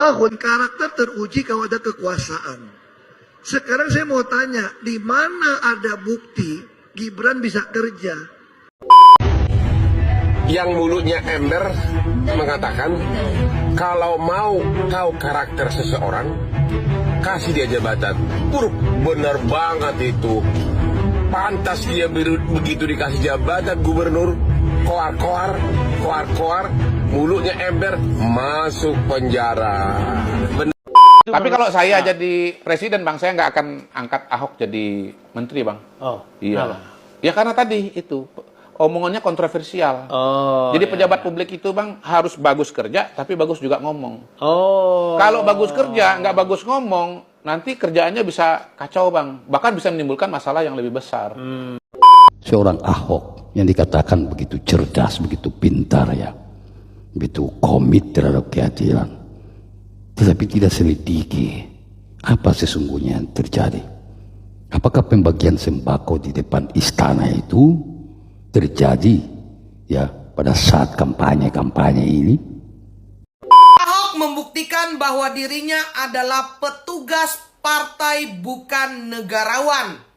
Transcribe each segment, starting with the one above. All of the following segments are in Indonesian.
Tahun karakter teruji kalau ada kekuasaan. Sekarang saya mau tanya, di mana ada bukti Gibran bisa kerja? Yang mulutnya ember mengatakan, kalau mau tahu karakter seseorang, kasih dia jabatan. Bener banget itu. Pantas dia begitu dikasih jabatan gubernur, koar, mulutnya ember, masuk penjara. Tapi kalau saya jadi presiden, Bang, saya nggak akan angkat Ahok jadi menteri, Bang. Oh, iya. kenapa? Ya karena tadi itu omongannya kontroversial. Jadi pejabat publik itu, Bang, harus bagus kerja, tapi bagus juga ngomong. Kalau bagus kerja, nggak bagus ngomong, nanti kerjaannya bisa kacau, Bang. Bahkan bisa menimbulkan masalah yang lebih besar. Seorang Ahok yang dikatakan begitu cerdas, begitu pintar ya, begitu komit terhadap keadilan, tetapi tidak selidiki apa sesungguhnya yang terjadi. Apakah pembagian sembako di depan istana itu terjadi ya pada saat kampanye ini? Ahok membuktikan bahwa dirinya adalah petugas partai, bukan negarawan.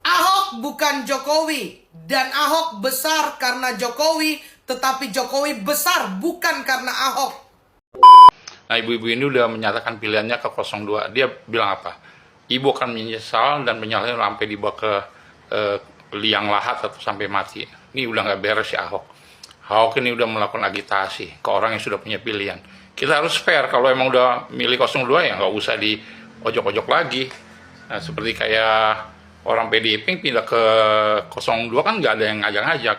Ahok bukan Jokowi, dan Ahok besar karena Jokowi, tetapi Jokowi besar bukan karena Ahok. Nah, ibu-ibu ini udah menyatakan pilihannya ke 02. Dia bilang apa? Ibu akan menyesal dan menyalahkan sampai dibawa ke liang lahat atau sampai mati. Ini udah nggak beres ya Ahok. Ahok ini udah melakukan agitasi ke orang yang sudah punya pilihan. Kita harus fair, kalau emang udah milih 02 ya nggak usah di ojok-ojok lagi. Nah, seperti kayak orang PDIP pindah ke 02 kan nggak ada yang ngajak-ngajak.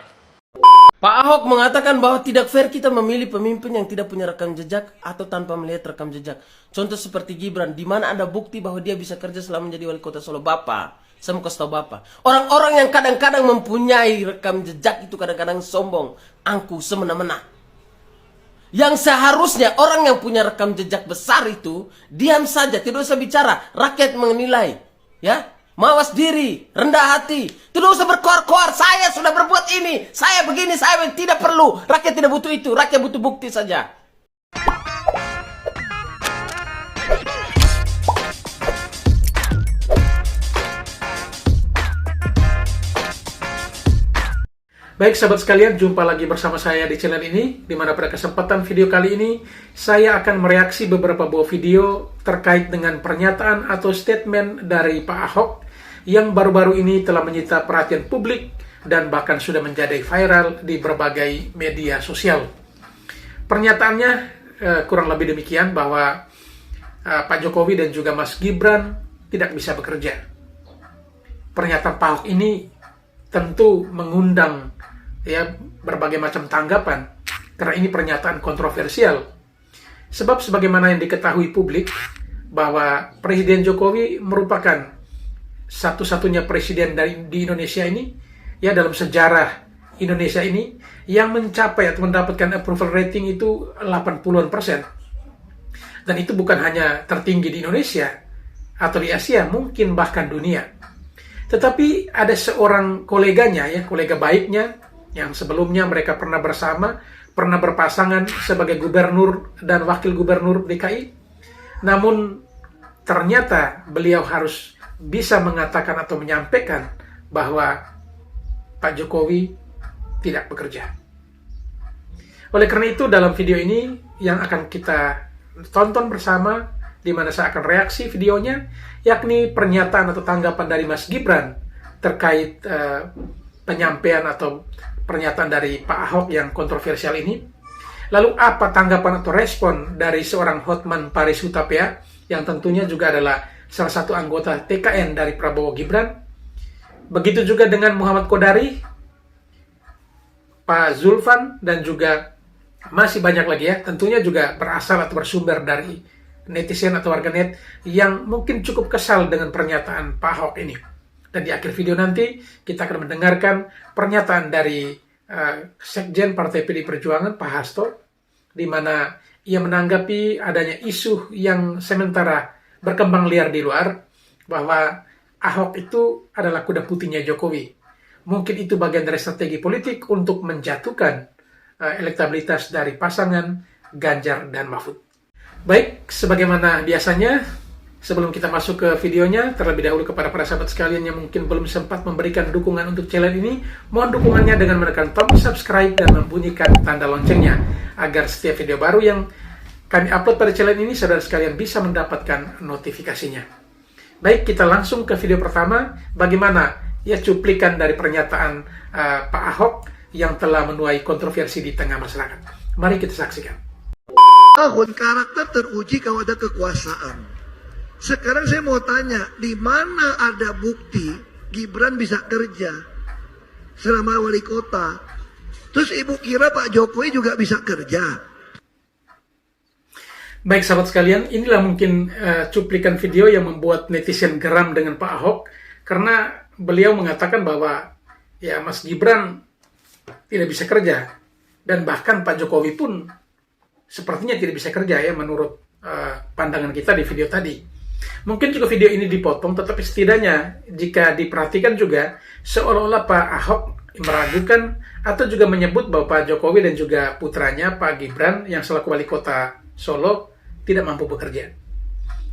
Pak Ahok mengatakan bahwa tidak fair kita memilih pemimpin yang tidak punya rekam jejak atau tanpa melihat rekam jejak. Contoh seperti Gibran, di mana ada bukti bahwa dia bisa kerja selama menjadi wali kota Solo. Bapak, saya mau kasih tahu Bapak, orang-orang yang kadang-kadang mempunyai rekam jejak itu kadang-kadang sombong, angku, semena-mena. Yang seharusnya orang yang punya rekam jejak besar itu diam saja, tidak usah bicara, rakyat menilai, ya. Mawas diri, rendah hati, tidak usah berkoar-koar, saya sudah berbuat ini, saya begini, saya tidak perlu, rakyat tidak butuh itu, rakyat butuh bukti saja. Baik sahabat sekalian, jumpa lagi bersama saya di channel ini, di mana pada kesempatan video kali ini saya akan mereaksi beberapa buah video terkait dengan pernyataan atau statement dari Pak Ahok yang baru-baru ini telah menyita perhatian publik dan bahkan sudah menjadi viral di berbagai media sosial. Pernyataannya kurang lebih demikian, bahwa Pak Jokowi dan juga Mas Gibran tidak bisa bekerja. Pernyataan Pak Ahok ini tentu mengundang ya berbagai macam tanggapan, karena ini pernyataan kontroversial. Sebab sebagaimana yang diketahui publik, bahwa Presiden Jokowi merupakan satu-satunya presiden di Indonesia ini, ya dalam sejarah Indonesia ini, yang mencapai atau mendapatkan approval rating itu 80-an%. Dan itu bukan hanya tertinggi di Indonesia atau di Asia, mungkin bahkan dunia. Tetapi ada seorang koleganya, ya kolega baiknya, yang sebelumnya mereka pernah bersama, pernah berpasangan sebagai gubernur dan wakil gubernur DKI. Namun ternyata beliau harus bisa mengatakan atau menyampaikan bahwa Pak Jokowi tidak bekerja. Oleh karena itu, dalam video ini yang akan kita tonton bersama, di mana saya akan reaksi videonya, yakni pernyataan atau tanggapan dari Mas Gibran terkait penyampaian atau pernyataan dari Pak Ahok yang kontroversial ini. Lalu apa tanggapan atau respon dari seorang Hotman Paris Hutapea, yang tentunya juga adalah salah satu anggota TKN dari Prabowo Gibran. Begitu juga dengan Muhammad Kodari, Pak Zulfan, dan juga masih banyak lagi ya. Tentunya juga berasal atau bersumber dari netizen atau warganet yang mungkin cukup kesal dengan pernyataan Pak Ahok ini. Dan di akhir video nanti kita akan mendengarkan pernyataan dari Sekjen Partai PD Perjuangan, Pak Hasto, di mana ia menanggapi adanya isu yang sementara berkembang liar di luar, bahwa Ahok itu adalah kuda putihnya Jokowi. Mungkin itu bagian dari strategi politik untuk menjatuhkan elektabilitas dari pasangan Ganjar dan Mahfud. Baik, sebagaimana biasanya, sebelum kita masuk ke videonya, terlebih dahulu kepada para sahabat sekalian yang mungkin belum sempat memberikan dukungan untuk channel ini, mohon dukungannya dengan menekan tombol subscribe dan membunyikan tanda loncengnya, agar setiap video baru yang kami upload pada channel ini, saudara sekalian bisa mendapatkan notifikasinya. Baik, kita langsung ke video pertama, bagaimana ya cuplikan dari pernyataan Pak Ahok yang telah menuai kontroversi di tengah masyarakat. Mari kita saksikan. Tahun karakter teruji kalau ada kekuasaan. Sekarang saya mau tanya, di mana ada bukti Gibran bisa kerja selama wali kota? Terus ibu kira Pak Jokowi juga bisa kerja? Baik sahabat sekalian, inilah mungkin cuplikan video yang membuat netizen geram dengan Pak Ahok, karena beliau mengatakan bahwa ya Mas Gibran tidak bisa kerja, dan bahkan Pak Jokowi pun sepertinya tidak bisa kerja ya menurut pandangan kita di video tadi. Mungkin juga video ini dipotong, tetapi setidaknya jika diperhatikan juga seolah-olah Pak Ahok meragukan atau juga menyebut bahwa Pak Jokowi dan juga putranya Pak Gibran yang selaku wali kota Solo tidak mampu bekerja.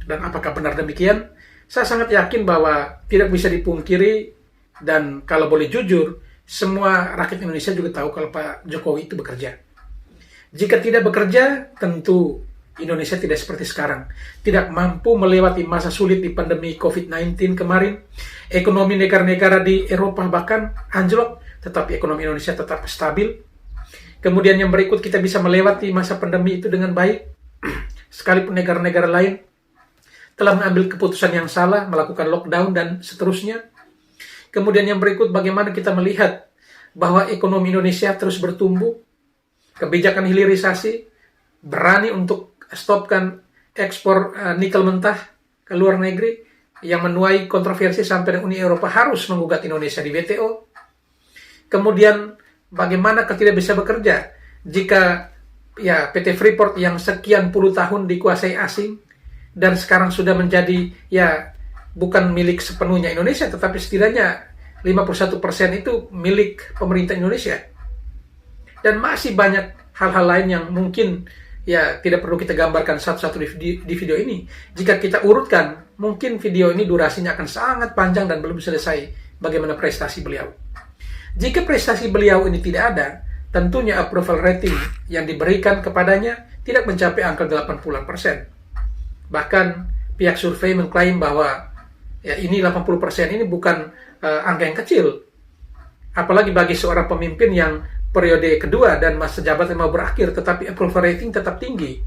Dan apakah benar demikian? Saya sangat yakin bahwa tidak bisa dipungkiri, dan kalau boleh jujur, semua rakyat Indonesia juga tahu kalau Pak Jokowi itu bekerja. Jika tidak bekerja, tentu Indonesia tidak seperti sekarang. Tidak mampu melewati masa sulit di pandemi COVID-19 kemarin. Ekonomi negara-negara di Eropa bahkan anjlok, tetapi ekonomi Indonesia tetap stabil. Kemudian yang berikut, kita bisa melewati masa pandemi itu dengan baik. Sekalipun negara-negara lain telah mengambil keputusan yang salah, melakukan lockdown dan seterusnya. Kemudian yang berikut, bagaimana kita melihat bahwa ekonomi Indonesia terus bertumbuh. Kebijakan hilirisasi, berani untuk stopkan ekspor nikel mentah ke luar negeri yang menuai kontroversi sampai Uni Eropa harus menggugat Indonesia di WTO. Kemudian bagaimana tidak bisa bekerja jika ya PT Freeport yang sekian puluh tahun dikuasai asing dan sekarang sudah menjadi ya bukan milik sepenuhnya Indonesia, tetapi setidaknya 51% itu milik pemerintah Indonesia. Dan masih banyak hal-hal lain yang mungkin ya tidak perlu kita gambarkan satu-satu di video ini. Jika kita urutkan, mungkin video ini durasinya akan sangat panjang dan belum selesai bagaimana prestasi beliau. Jika prestasi beliau ini tidak ada, tentunya approval rating yang diberikan kepadanya tidak mencapai angka 80%. Bahkan pihak survei mengklaim bahwa ya ini 80% ini bukan angka yang kecil. Apalagi bagi seorang pemimpin yang periode kedua dan masa jabatan mau berakhir, tetapi approval rating tetap tinggi.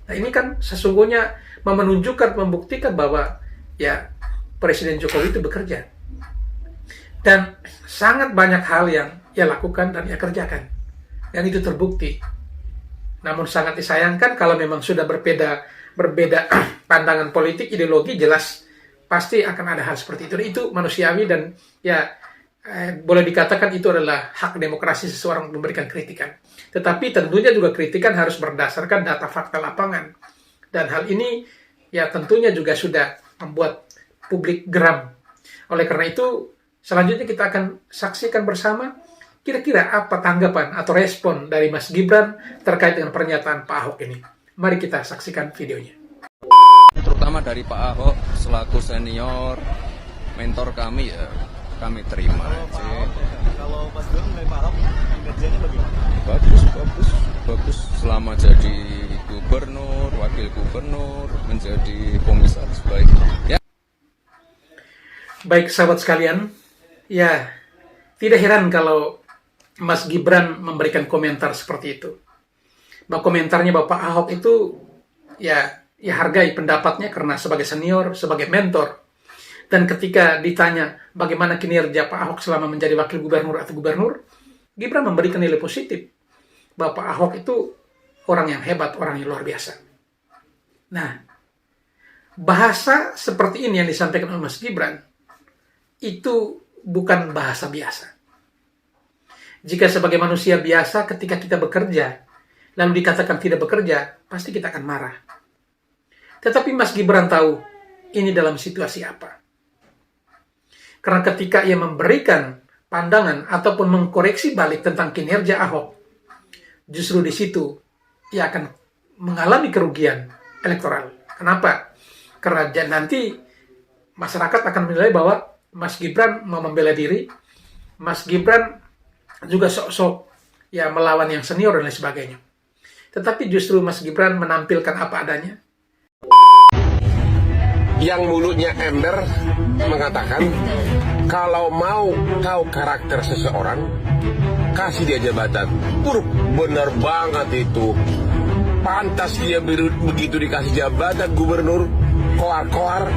Nah ini kan sesungguhnya menunjukkan, membuktikan bahwa ya Presiden Jokowi itu bekerja. Dan sangat banyak hal yang ia lakukan dan ia kerjakan. Dan itu terbukti. Namun sangat disayangkan kalau memang sudah berbeda pandangan politik, ideologi, jelas pasti akan ada hal seperti itu. Itu manusiawi dan ya boleh dikatakan itu adalah hak demokrasi seseorang memberikan kritikan. Tetapi tentunya juga kritikan harus berdasarkan data fakta lapangan. Dan hal ini ya tentunya juga sudah membuat publik geram. Oleh karena itu, selanjutnya kita akan saksikan bersama kira-kira apa tanggapan atau respon dari Mas Gibran terkait dengan pernyataan Pak Ahok ini. Mari kita saksikan videonya. Terutama dari Pak Ahok selaku senior, mentor kami ya, kami terima aja. Kalau Mas Gibran menilai Pak Ahok kinerjanya bagaimana? Bagus. Selama jadi gubernur, wakil gubernur, menjadi komisaris baik. Ya. Baik sahabat sekalian, ya tidak heran kalau Mas Gibran memberikan komentar seperti itu. Bahwa komentarnya Bapak Ahok itu ya hargai pendapatnya karena sebagai senior, sebagai mentor. Dan ketika ditanya bagaimana kinerja Pak Ahok selama menjadi wakil gubernur atau gubernur, Gibran memberikan nilai positif. Bahwa Pak Ahok itu orang yang hebat, orang yang luar biasa. Nah, bahasa seperti ini yang disampaikan oleh Mas Gibran, itu bukan bahasa biasa. Jika sebagai manusia biasa ketika kita bekerja, lalu dikatakan tidak bekerja, pasti kita akan marah. Tetapi Mas Gibran tahu, ini dalam situasi apa. Karena ketika ia memberikan pandangan ataupun mengkoreksi balik tentang kinerja Ahok, justru di situ ia akan mengalami kerugian elektoral. Kenapa? Karena nanti masyarakat akan menilai bahwa Mas Gibran mau membela diri, Mas Gibran juga sok-sok ya melawan yang senior dan lain sebagainya. Tetapi justru Mas Gibran menampilkan apa adanya. Yang mulutnya ember mengatakan kalau mau tahu karakter seseorang, kasih dia jabatan. Benar banget itu. Pantas dia begitu dikasih jabatan gubernur, koar,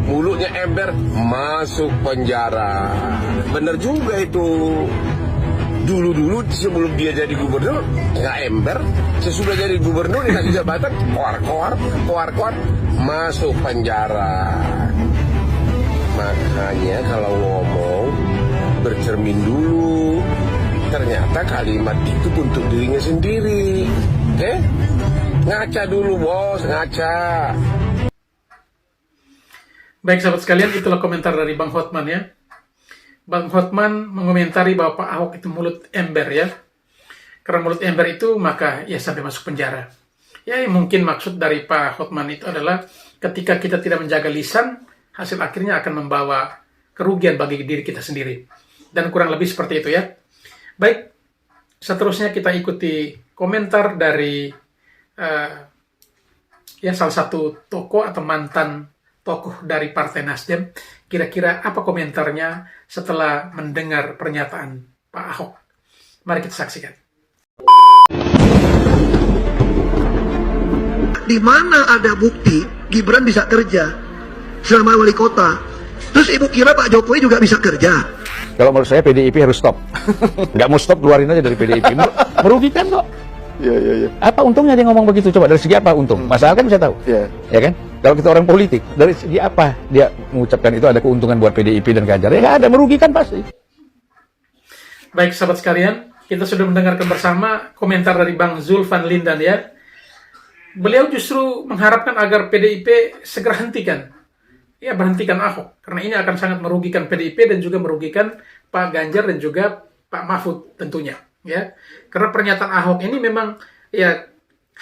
mulutnya ember, masuk penjara. Bener juga itu. Dulu sebelum dia jadi gubernur nggak ember, sesudah jadi gubernur dikasih jabatan, koar, masuk penjara. Makanya kalau ngomong bercermin dulu. Ternyata kalimat itu untuk dirinya sendiri. Oke? Ngaca dulu bos, ngaca. Baik sahabat sekalian, itulah komentar dari Bang Hotman ya. Bang Hotman mengomentari bahwa Pak Ahok itu mulut ember ya. Karena mulut ember itu maka ya sampai masuk penjara. Ya mungkin maksud dari Pak Hotman itu adalah ketika kita tidak menjaga lisan, hasil akhirnya akan membawa kerugian bagi diri kita sendiri. Dan kurang lebih seperti itu ya. Baik, seterusnya kita ikuti komentar dari ya salah satu tokoh atau mantan tokoh dari Partai Nasdem. Kira-kira apa komentarnya setelah mendengar pernyataan Pak Ahok? Mari kita saksikan. Di mana ada bukti Gibran bisa kerja selama wali kota? Terus ibu kira Pak Jokowi juga bisa kerja? Kalau menurut saya PDIP harus stop. Nggak mau stop, keluarin aja dari PDIP. Merugikan kok. Iya. Apa untungnya dia ngomong begitu? Coba dari segi apa untung? Masalah kan bisa tahu. Iya. Ya kan? Kalau kita orang politik, dari segi apa dia mengucapkan itu ada keuntungan buat PDIP dan Ganjar? Ya nggak ada, merugikan pasti. Baik sahabat sekalian, kita sudah mendengarkan bersama komentar dari Bang Zulfan Lindan ya. Beliau justru mengharapkan agar PDIP segera hentikan. Ya berhentikan Ahok, karena ini akan sangat merugikan PDIP dan juga merugikan Pak Ganjar dan juga Pak Mahfud tentunya. Ya, karena pernyataan Ahok ini memang ya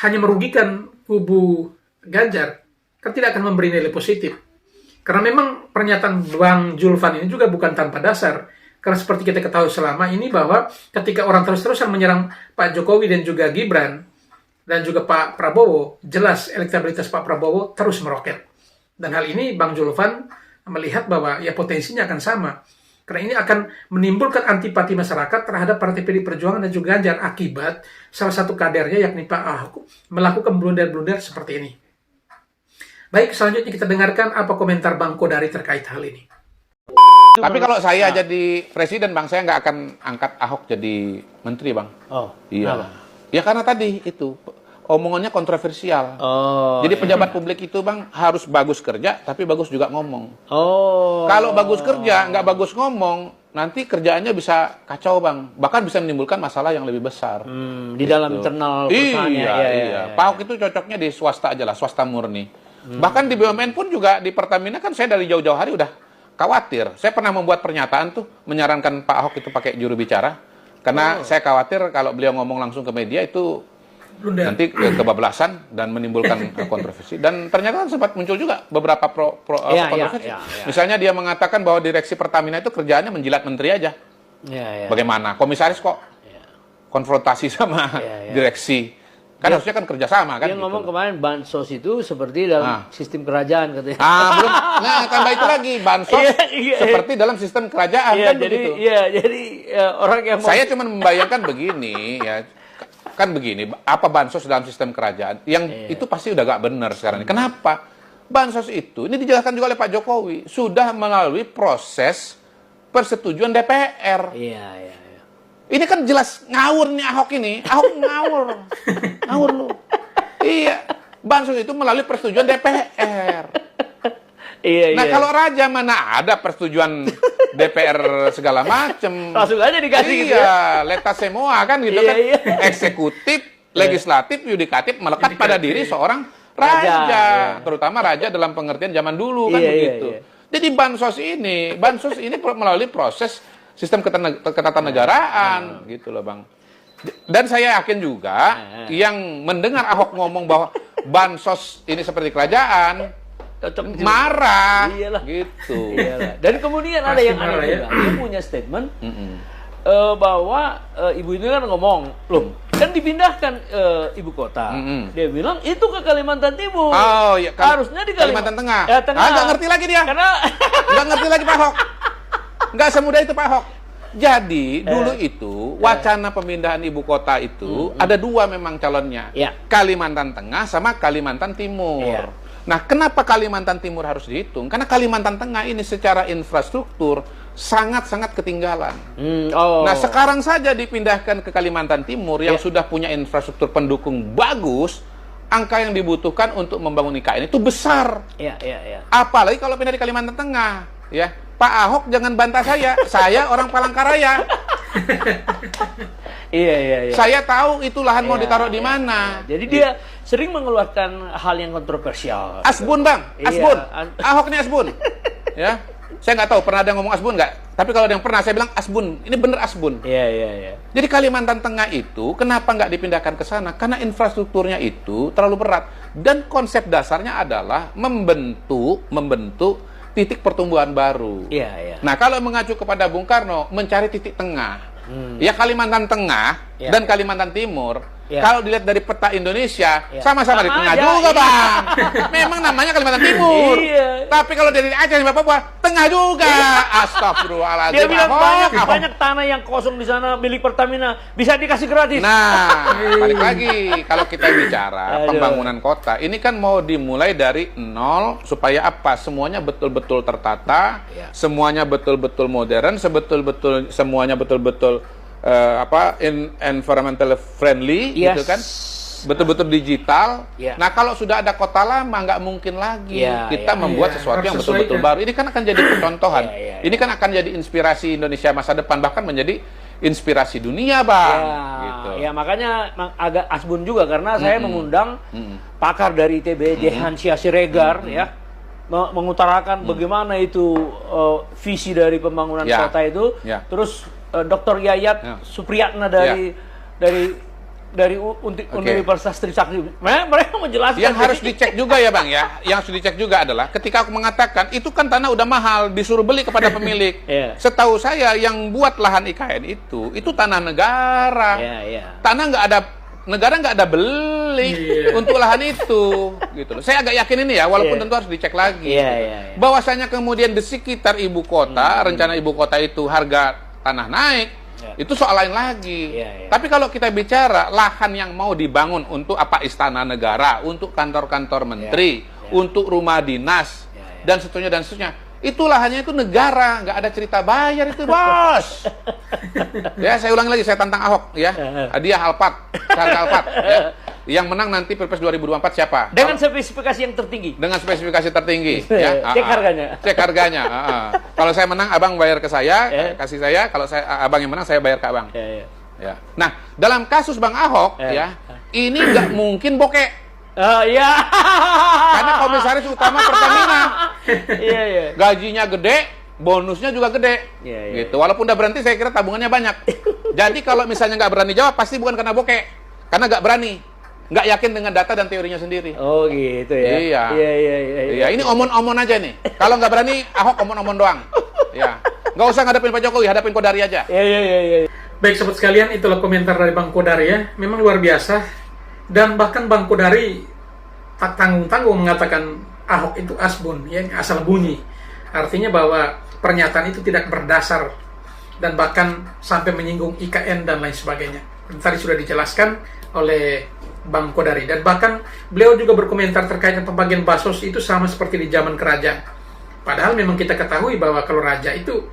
hanya merugikan kubu Ganjar, kan tidak akan memberi nilai positif. Karena memang pernyataan Bang Zulfan ini juga bukan tanpa dasar. Karena seperti kita ketahui selama ini bahwa ketika orang terus-terusan menyerang Pak Jokowi dan juga Gibran dan juga Pak Prabowo, jelas elektabilitas Pak Prabowo terus meroket. Dan hal ini Bang Zulfan melihat bahwa ya potensinya akan sama. Karena ini akan menimbulkan antipati masyarakat terhadap Partai PD Perjuangan dan juga Ganjar akibat salah satu kadernya yakni Pak Ahok melakukan blunder-blunder seperti ini. Baik, selanjutnya kita dengarkan apa komentar Bang Kodari terkait hal ini. Tapi kalau saya jadi presiden, Bang, saya nggak akan angkat Ahok jadi menteri, Bang. Oh, iya. Ya karena tadi itu omongannya kontroversial. Jadi pejabat publik itu, Bang, harus bagus kerja, tapi bagus juga ngomong. Kalau bagus kerja, nggak bagus ngomong, nanti kerjaannya bisa kacau, Bang. Bahkan bisa menimbulkan masalah yang lebih besar. Di dalam internal perusahaannya. Iya. Pak Ahok itu cocoknya di swasta aja lah, swasta murni. Bahkan di BUMN pun juga, di Pertamina kan saya dari jauh-jauh hari udah khawatir. Saya pernah membuat pernyataan tuh, menyarankan Pak Ahok itu pakai juru bicara. Karena saya khawatir kalau beliau ngomong langsung ke media itu nanti kebablasan dan menimbulkan kontroversi. Dan ternyata sempat muncul juga beberapa kontroversi. Misalnya dia mengatakan bahwa direksi Pertamina itu kerjaannya menjilat menteri aja. Bagaimana? Komisaris kok konfrontasi sama direksi. Kan harusnya kan kerjasama kan. Dia ngomong kemarin bansos itu seperti dalam sistem kerajaan katanya. Belum. Nah, tambah itu lagi bansos seperti dalam sistem kerajaan kan begitu. Jadi orang yang saya cuma membayangkan begini ya. Kan begini, apa bansos dalam sistem kerajaan? Yang itu pasti udah gak benar sekarang ini. Kenapa? Bansos itu, ini dijelaskan juga oleh Pak Jokowi, sudah melalui proses persetujuan DPR. Ini kan jelas ngawur nih Ahok ini. Ahok ngawur. Ngawur lu. Iya. Bansos itu melalui persetujuan DPR. Kalau raja mana ada persetujuan DPR segala macem. Langsung aja dikasih gitu ya. Letas semua kan gitu kan. Eksekutif, legislatif, yudikatif melekat pada diri seorang raja. Terutama raja dalam pengertian zaman dulu kan begitu. Jadi bansos ini melalui proses sistem ketatanegaraan gitu loh, Bang. Dan saya yakin juga yang mendengar Ahok ngomong bahwa bansos ini seperti kerajaan, Cocok marah, Iyalah. gitu. Iyalah. Dan kemudian ada Pasti yang aneh marah, ya. juga. Dia punya statement bahwa ibu ini kan ngomong, loh, kan dipindahkan ibu kota. Dia bilang itu ke Kalimantan Timur. Oh, ya, harusnya di Kalimantan Tengah. Ya, Tengah. Ah, nggak ngerti lagi dia. Karena Nggak ngerti lagi Pak Ahok. Nggak semudah itu Pak Ahok. Jadi dulu itu wacana pemindahan ibu kota itu ada dua memang calonnya. Ya. Kalimantan Tengah sama Kalimantan Timur. Ya. Nah, kenapa Kalimantan Timur harus dihitung? Karena Kalimantan Tengah ini secara infrastruktur sangat-sangat ketinggalan. Nah, sekarang saja dipindahkan ke Kalimantan Timur yang sudah punya infrastruktur pendukung bagus, angka yang dibutuhkan untuk membangun IKN itu besar. Iya. Apalagi kalau pindah di Kalimantan Tengah, ya. Pak Ahok jangan bantah saya orang Palangkaraya. Iya. Saya tahu itu lahan mau ditaruh di mana. Jadi dia sering mengeluarkan hal yang kontroversial. Asbun, Bang. Iya. Asbun. Ahok ini Asbun. Ya. Saya nggak tahu pernah ada yang ngomong Asbun nggak? Tapi kalau ada yang pernah, saya bilang Asbun. Ini bener Asbun. Iya. Jadi Kalimantan Tengah itu kenapa nggak dipindahkan ke sana? Karena infrastrukturnya itu terlalu berat. Dan konsep dasarnya adalah membentuk titik pertumbuhan baru. Iya. Nah, kalau mengacu kepada Bung Karno, mencari titik tengah. Ya Kalimantan Tengah dan Kalimantan Timur. Kalau dilihat dari peta Indonesia, sama-sama di tengah aja, juga, Bang. Memang namanya Kalimantan Timur. Iya. Tapi kalau dari Aceh sampai Papua, tengah juga. Astagfirullahaladzim. Dia bilang Ahok. banyak tanah yang kosong di sana milik Pertamina bisa dikasih gratis. Nah, balik lagi kalau kita bicara Aduh. pembangunan kota, ini kan mau dimulai dari nol supaya apa? Semuanya betul-betul tertata, semuanya betul-betul modern, semuanya betul-betul environmental friendly, gitu kan? Betul-betul digital. Nah, kalau sudah ada kota lama, nggak mungkin lagi kita membuat sesuatu yang betul-betul baru. Ini kan akan jadi percontohan. Ini kan akan jadi inspirasi Indonesia masa depan, bahkan menjadi inspirasi dunia, Bang. Gitu. Ya, makanya agak asbun juga karena saya mengundang pakar dari ITB, Jehansia Siregar, ya, mengutarakan bagaimana itu visi dari pembangunan kota itu. Terus Dr. Yayat Supriyatna dari Universitas Trisakti, mereka menjelaskan. Yang harus dicek juga ya, Bang, ya. Yang harus dicek juga adalah ketika aku mengatakan itu kan tanah udah mahal, disuruh beli kepada pemilik. Setahu saya yang buat lahan IKN itu tanah negara. Tanah negara nggak ada beli untuk lahan itu, gitu loh. Saya agak yakin ini ya, walaupun tentu harus dicek lagi. Bahwasanya kemudian di sekitar ibu kota, rencana ibu kota itu harga tanah naik, itu soal lain lagi. Tapi kalau kita bicara lahan yang mau dibangun untuk apa, istana negara, untuk kantor-kantor menteri, untuk rumah dinas, dan seterusnya, itu lahannya itu negara, nggak ada cerita bayar itu, bos. Ya, saya ulangi lagi, saya tantang Ahok, ya. Hadiah Alphard, harga Alphard, ya. Yang menang nanti Pilpres 2024 siapa? Dengan spesifikasi yang tertinggi. Dengan spesifikasi tertinggi. Ya. Cek harganya. Cek harganya. Kalau saya menang, abang bayar ke saya, kasih saya. Kalau abang yang menang, saya bayar ke abang. Ya. Nah, dalam kasus Bang Ahok, ya, ini nggak mungkin bokek. Karena komisaris utama Pertamina. Gajinya gede, bonusnya juga gede. Gitu. Walaupun udah berhenti, saya kira tabungannya banyak. Jadi kalau misalnya nggak berani jawab, pasti bukan karena bokek, karena nggak berani. Nggak yakin dengan data dan teorinya sendiri. Oh gitu ya. Iya. Ini omon-omon aja nih. Kalau nggak berani, Ahok omon-omon doang. Ya. Nggak usah ngadepin Pak Jokowi, hadapin Kodari aja. Iya. Baik sobat sekalian, itulah komentar dari Bang Kodari ya. Memang luar biasa. Dan bahkan Bang Kodari tak tanggung-tanggung mengatakan Ahok itu asbun, yang asal bunyi. Artinya bahwa pernyataan itu tidak berdasar dan bahkan sampai menyinggung IKN dan lain sebagainya. Tadi sudah dijelaskan oleh Bang Kodari, dan bahkan beliau juga berkomentar terkait dengan pembagian bansos itu sama seperti di zaman kerajaan. Padahal memang kita ketahui bahwa kalau raja itu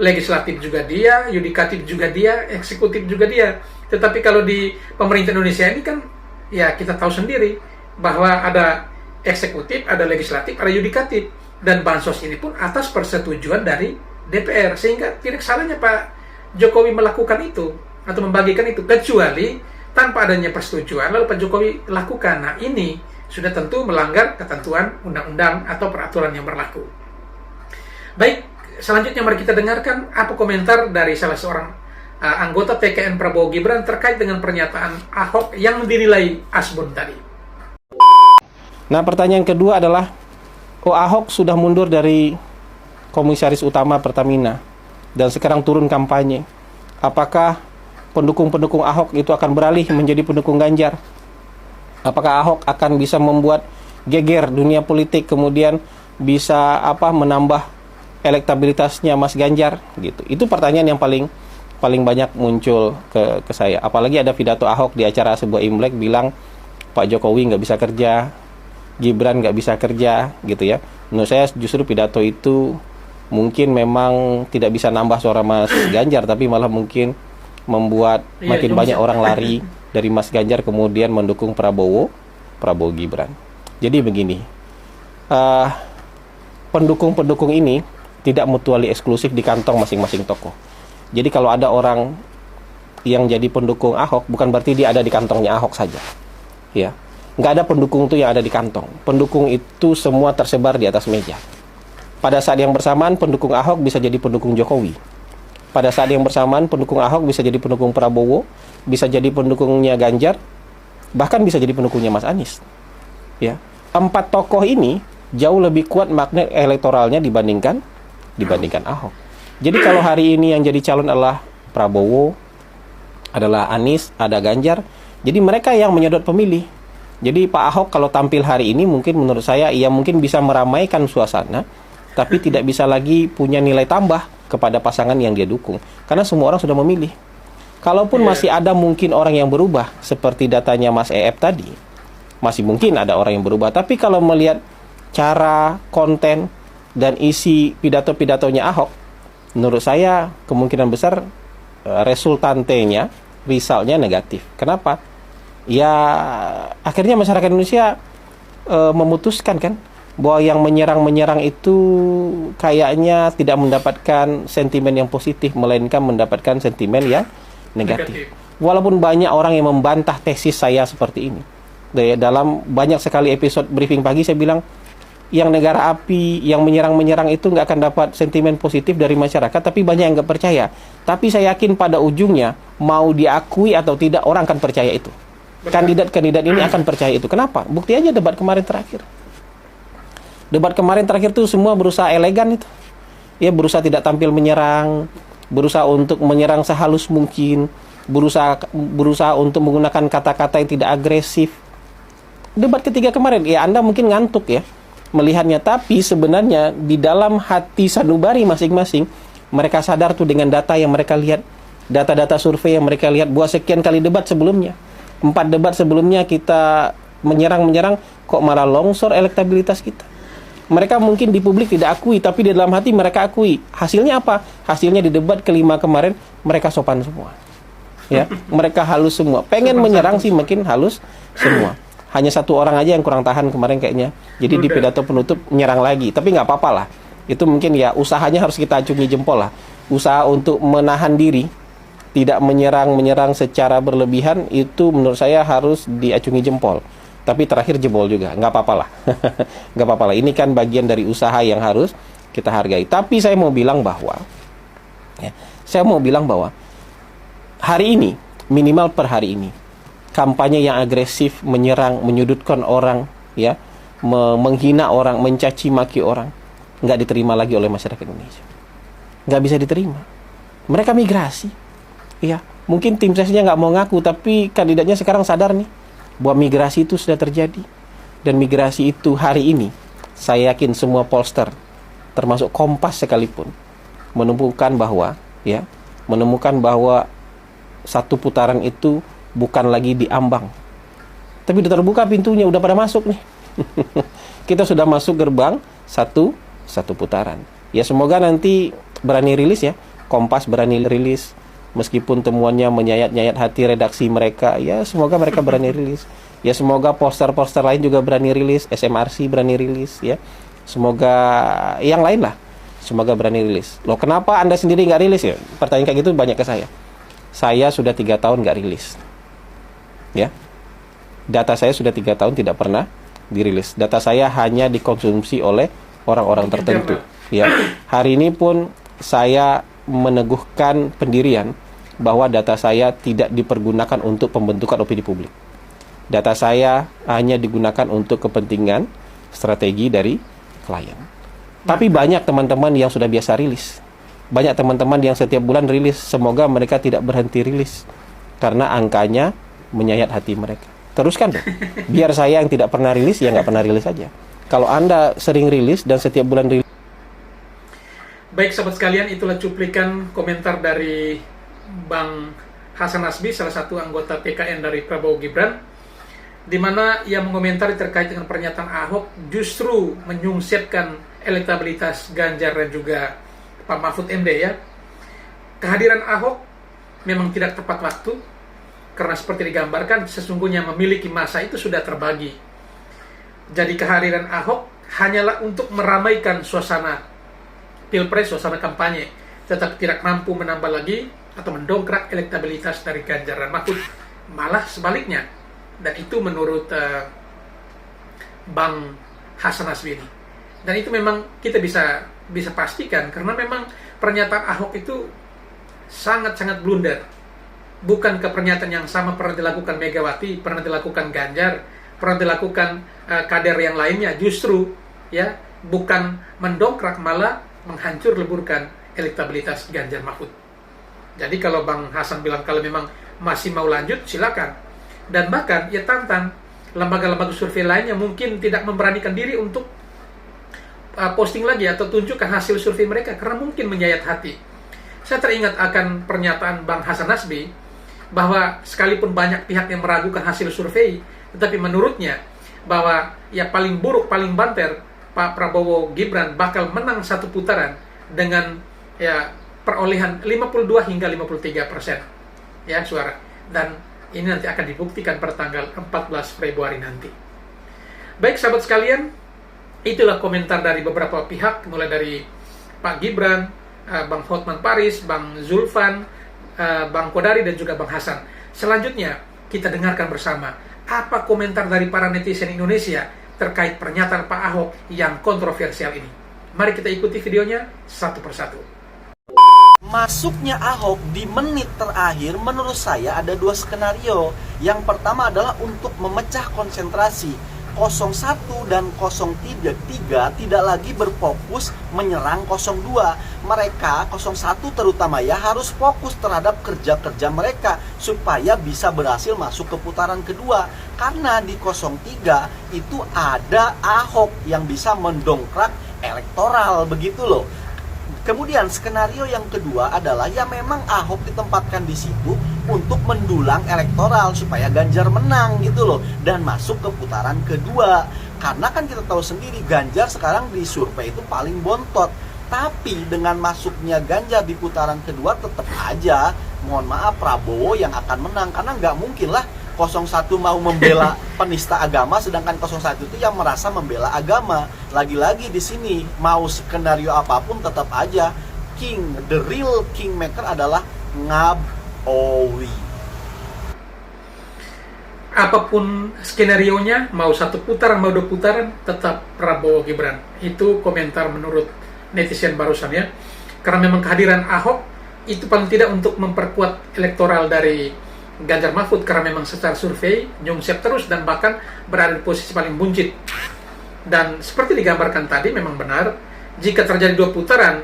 legislatif juga dia, yudikatif juga dia, eksekutif juga dia. Tetapi kalau di pemerintah Indonesia ini kan ya kita tahu sendiri bahwa ada eksekutif, ada legislatif, ada yudikatif, dan bansos ini pun atas persetujuan dari DPR, sehingga tidak salahnya Pak Jokowi melakukan itu atau membagikan itu, kecuali tanpa adanya persetujuan lalu Pak Jokowi lakukan. Nah, ini sudah tentu melanggar ketentuan undang-undang atau peraturan yang berlaku. Baik, selanjutnya mari kita dengarkan apa komentar dari salah seorang anggota TKN Prabowo Gibran terkait dengan pernyataan Ahok yang dinilai asbun tadi. Nah, pertanyaan kedua adalah, Ahok sudah mundur dari Komisaris Utama Pertamina dan sekarang turun kampanye. Apakah pendukung-pendukung Ahok itu akan beralih menjadi pendukung Ganjar? Apakah Ahok akan bisa membuat geger dunia politik, kemudian bisa menambah elektabilitasnya Mas Ganjar gitu? Itu pertanyaan yang paling banyak muncul ke saya. Apalagi ada pidato Ahok di acara sebuah Imlek bilang Pak Jokowi nggak bisa kerja, Gibran nggak bisa kerja gitu ya. Menurut saya justru pidato itu mungkin memang tidak bisa nambah suara Mas Ganjar, tapi malah mungkin membuat makin banyak orang lari dari Mas Ganjar kemudian mendukung Prabowo Gibran. Jadi begini, pendukung-pendukung ini tidak mutually eksklusif di kantong masing-masing tokoh. Jadi kalau ada orang yang jadi pendukung Ahok, bukan berarti dia ada di kantongnya Ahok saja, ya. Nggak ada pendukung itu yang ada di kantong. Pendukung itu semua tersebar di atas meja. Pada saat yang bersamaan, pendukung Ahok bisa jadi pendukung Jokowi. Pada saat yang bersamaan, pendukung Ahok bisa jadi pendukung Prabowo, bisa jadi pendukungnya Ganjar, bahkan bisa jadi pendukungnya Mas Anies. Ya, 4 tokoh ini jauh lebih kuat magnet elektoralnya dibandingkan Ahok. Jadi kalau hari ini yang jadi calon adalah Prabowo, adalah Anies, ada Ganjar, jadi mereka yang menyedot pemilih. Jadi Pak Ahok kalau tampil hari ini mungkin menurut saya ia mungkin bisa meramaikan suasana, tapi tidak bisa lagi punya nilai tambah kepada pasangan yang dia dukung, karena semua orang sudah memilih. Kalaupun masih ada mungkin orang yang berubah, seperti datanya Mas EF tadi, masih mungkin ada orang yang berubah. Tapi kalau melihat cara, konten, dan isi pidato-pidatonya Ahok, menurut saya kemungkinan besar resultantenya, resultnya negatif. Kenapa? Ya akhirnya masyarakat Indonesia memutuskan kan bahwa yang menyerang itu kayaknya tidak mendapatkan sentimen yang positif, melainkan mendapatkan sentimen yang negatif. Walaupun banyak orang yang membantah tesis saya seperti ini. Dalam banyak sekali episode briefing pagi saya bilang, yang negara api, yang menyerang itu nggak akan dapat sentimen positif dari masyarakat, tapi banyak yang nggak percaya. Tapi saya yakin pada ujungnya, mau diakui atau tidak, orang akan percaya itu. Kandidat-kandidat ini akan percaya itu. Kenapa? Bukti aja debat kemarin terakhir. Debat kemarin terakhir tuh semua berusaha elegan itu. Ya, berusaha tidak tampil menyerang, berusaha untuk menyerang sehalus mungkin, berusaha untuk menggunakan kata-kata yang tidak agresif. Debat ketiga kemarin, ya Anda mungkin ngantuk ya melihatnya, tapi sebenarnya di dalam hati sanubari masing-masing, mereka sadar tuh dengan data yang mereka lihat, data-data survei yang mereka lihat, buat sekian kali debat sebelumnya. 4 debat sebelumnya kita menyerang, kok malah longsor elektabilitas kita. Mereka mungkin di publik tidak akui, tapi di dalam hati mereka akui. Hasilnya apa? Hasilnya di debat kelima kemarin, mereka sopan semua. Ya, mereka halus semua. Pengen menyerang sih makin halus semua. Hanya 1 orang aja yang kurang tahan kemarin kayaknya. Jadi di pidato penutup menyerang lagi. Tapi nggak apa-apa lah. Itu mungkin ya usahanya harus kita acungi jempol lah. Usaha untuk menahan diri, tidak menyerang secara berlebihan, itu menurut saya harus diacungi jempol. Tapi terakhir jebol juga, nggak apa-apa lah. Nggak apa-apa lah, ini kan bagian dari usaha yang harus kita hargai. Tapi saya mau bilang bahwa hari ini, minimal per hari ini, kampanye yang agresif, menyerang, menyudutkan orang, ya, menghina orang, mencaci maki orang, nggak diterima lagi oleh masyarakat Indonesia. Nggak bisa diterima. Mereka migrasi. Ya, mungkin tim sesnya nggak mau ngaku, tapi kandidatnya sekarang sadar nih bahwa migrasi itu sudah terjadi. Dan migrasi itu hari ini, saya yakin semua pollster, termasuk Kompas sekalipun, menemukan bahwa 1 putaran itu bukan lagi diambang, tapi udah terbuka pintunya, udah pada masuk nih. Kita sudah masuk gerbang satu putaran. Ya semoga nanti berani rilis ya, Kompas berani rilis. Meskipun temuannya menyayat-nyayat hati redaksi mereka, ya semoga mereka berani rilis. Ya semoga poster-poster lain juga berani rilis, SMRC berani rilis ya. Semoga yang lain lah, semoga berani rilis. Loh kenapa Anda sendiri nggak rilis ya? Pertanyaan kayak gitu banyak ke saya. Saya sudah 3 tahun nggak rilis. Ya. Data saya sudah 3 tahun tidak pernah dirilis. Data saya hanya dikonsumsi oleh orang-orang tertentu. Ya. Hari ini pun saya meneguhkan pendirian bahwa data saya tidak dipergunakan untuk pembentukan opini publik. Data saya hanya digunakan untuk kepentingan strategi dari klien. Tapi banyak teman-teman yang sudah biasa rilis. Banyak teman-teman yang setiap bulan rilis. Semoga mereka tidak berhenti rilis. Karena angkanya menyayat hati mereka. Teruskan dong. Biar saya yang tidak pernah rilis, ya nggak pernah rilis aja. Kalau Anda sering rilis dan setiap bulan rilis. Baik sahabat sekalian, itulah cuplikan komentar dari Bang Hasan Nasbi, salah satu anggota TKN dari Prabowo Gibran, di mana ia mengomentari terkait dengan pernyataan Ahok justru menyungsepkan elektabilitas Ganjar dan juga Pak Mahfud MD ya. Kehadiran Ahok memang tidak tepat waktu, karena seperti digambarkan sesungguhnya memiliki masa itu sudah terbagi. Jadi kehadiran Ahok hanyalah untuk meramaikan suasana Pilpres, suasana kampanye, tetapi tidak mampu menambah lagi atau mendongkrak elektabilitas dari Ganjar dan Mahfud. Malah sebaliknya. Dan itu menurut Bang Hasan Nasbi ini. Dan itu memang kita bisa pastikan, karena memang pernyataan Ahok itu sangat-sangat blunder. Bukan ke pernyataan yang sama pernah dilakukan Megawati, pernah dilakukan Ganjar, pernah dilakukan kader yang lainnya. Justru ya bukan mendongkrak, malah menghancur leburkan elektabilitas Ganjar Mahfud. Jadi kalau Bang Hasan bilang kalau memang masih mau lanjut, silakan. Dan bahkan ia tantang lembaga-lembaga survei lainnya mungkin tidak memberanikan diri untuk posting lagi atau tunjukkan hasil survei mereka, karena mungkin menyayat hati. Saya teringat akan pernyataan Bang Hasan Nasbi bahwa sekalipun banyak pihak yang meragukan hasil survei, tetapi menurutnya bahwa ya paling buruk, paling banter, Pak Prabowo Gibran bakal menang satu putaran dengan ya perolehan 52 hingga 53% ya suara. Dan ini nanti akan dibuktikan pada tanggal 14 Februari nanti. Baik sahabat sekalian, itulah komentar dari beberapa pihak, mulai dari Pak Gibran, Bang Hotman Paris, Bang Zulfan, Bang Kodari, dan juga Bang Hasan. Selanjutnya, kita dengarkan bersama apa komentar dari para netizen Indonesia terkait pernyataan Pak Ahok yang kontroversial ini. Mari kita ikuti videonya satu persatu. Masuknya Ahok di menit terakhir menurut saya ada dua skenario. Yang pertama adalah untuk memecah konsentrasi. 01 dan 03 tidak lagi berfokus menyerang 02. Mereka 01 terutama ya harus fokus terhadap kerja-kerja mereka supaya bisa berhasil masuk ke putaran kedua. Karena di 03 itu ada Ahok yang bisa mendongkrak elektoral, begitu loh. Kemudian skenario yang kedua adalah ya memang Ahok ditempatkan di situ untuk mendulang elektoral supaya Ganjar menang gitu loh dan masuk ke putaran kedua. Karena kan kita tahu sendiri Ganjar sekarang di survei itu paling bontot. Tapi dengan masuknya Ganjar di putaran kedua tetap aja mohon maaf Prabowo yang akan menang, karena nggak mungkin lah 01 mau membela penista agama sedangkan 01 itu yang merasa membela agama. Lagi-lagi di sini mau skenario apapun tetap aja the real kingmaker adalah Ngabowi. Apapun skenarionya, mau satu putaran mau dua putaran, tetap Prabowo Gibran. Itu komentar menurut netizen barusan ya. Karena memang kehadiran Ahok itu paling tidak untuk memperkuat elektoral dari Ganjar Mahfud, karena memang secara survei nyungsep terus dan bahkan berada di posisi paling buncit. Dan seperti digambarkan tadi memang benar, jika terjadi dua putaran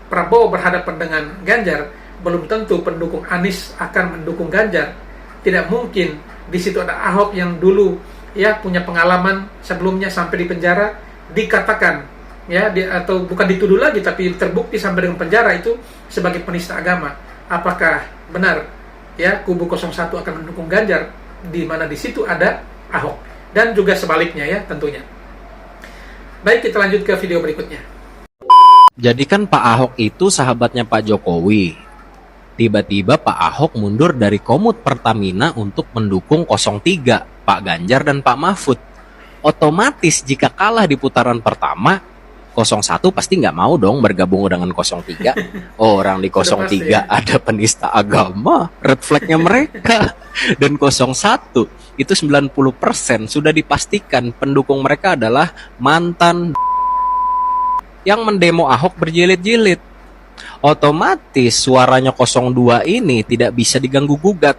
Prabowo berhadapan dengan Ganjar, belum tentu pendukung Anies akan mendukung Ganjar. Tidak mungkin di situ ada Ahok yang dulu ya punya pengalaman sebelumnya sampai di penjara, dikatakan ya atau bukan dituduh lagi tapi terbukti sampai dengan penjara itu sebagai penista agama. Apakah benar ya kubu 01 akan mendukung Ganjar, di mana di situ ada Ahok, dan juga sebaliknya ya tentunya. Baik, kita lanjut ke video berikutnya. Jadi kan Pak Ahok itu sahabatnya Pak Jokowi. Tiba-tiba Pak Ahok mundur dari Komut Pertamina untuk mendukung 03, Pak Ganjar dan Pak Mahfud. Otomatis jika kalah di putaran pertama, 01 pasti nggak mau dong bergabung dengan 03. Orang di 03 ada penista agama, red flagnya mereka. Dan 01 itu 90% sudah dipastikan pendukung mereka adalah mantan yang mendemo Ahok berjilid-jilid. Otomatis suaranya 02 ini tidak bisa diganggu-gugat.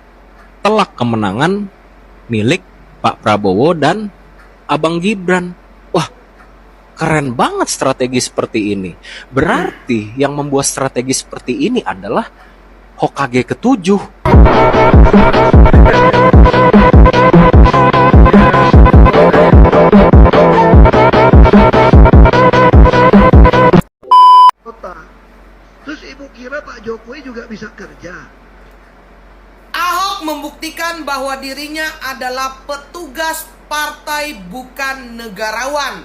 Telak kemenangan milik Pak Prabowo dan Abang Gibran. Wah, keren banget strategi seperti ini. Berarti yang membuat strategi seperti ini adalah Hokage ke-7. Kota. Terus ibu kira Pak Jokowi juga bisa kerja? Ahok membuktikan bahwa dirinya adalah petugas partai bukan negarawan.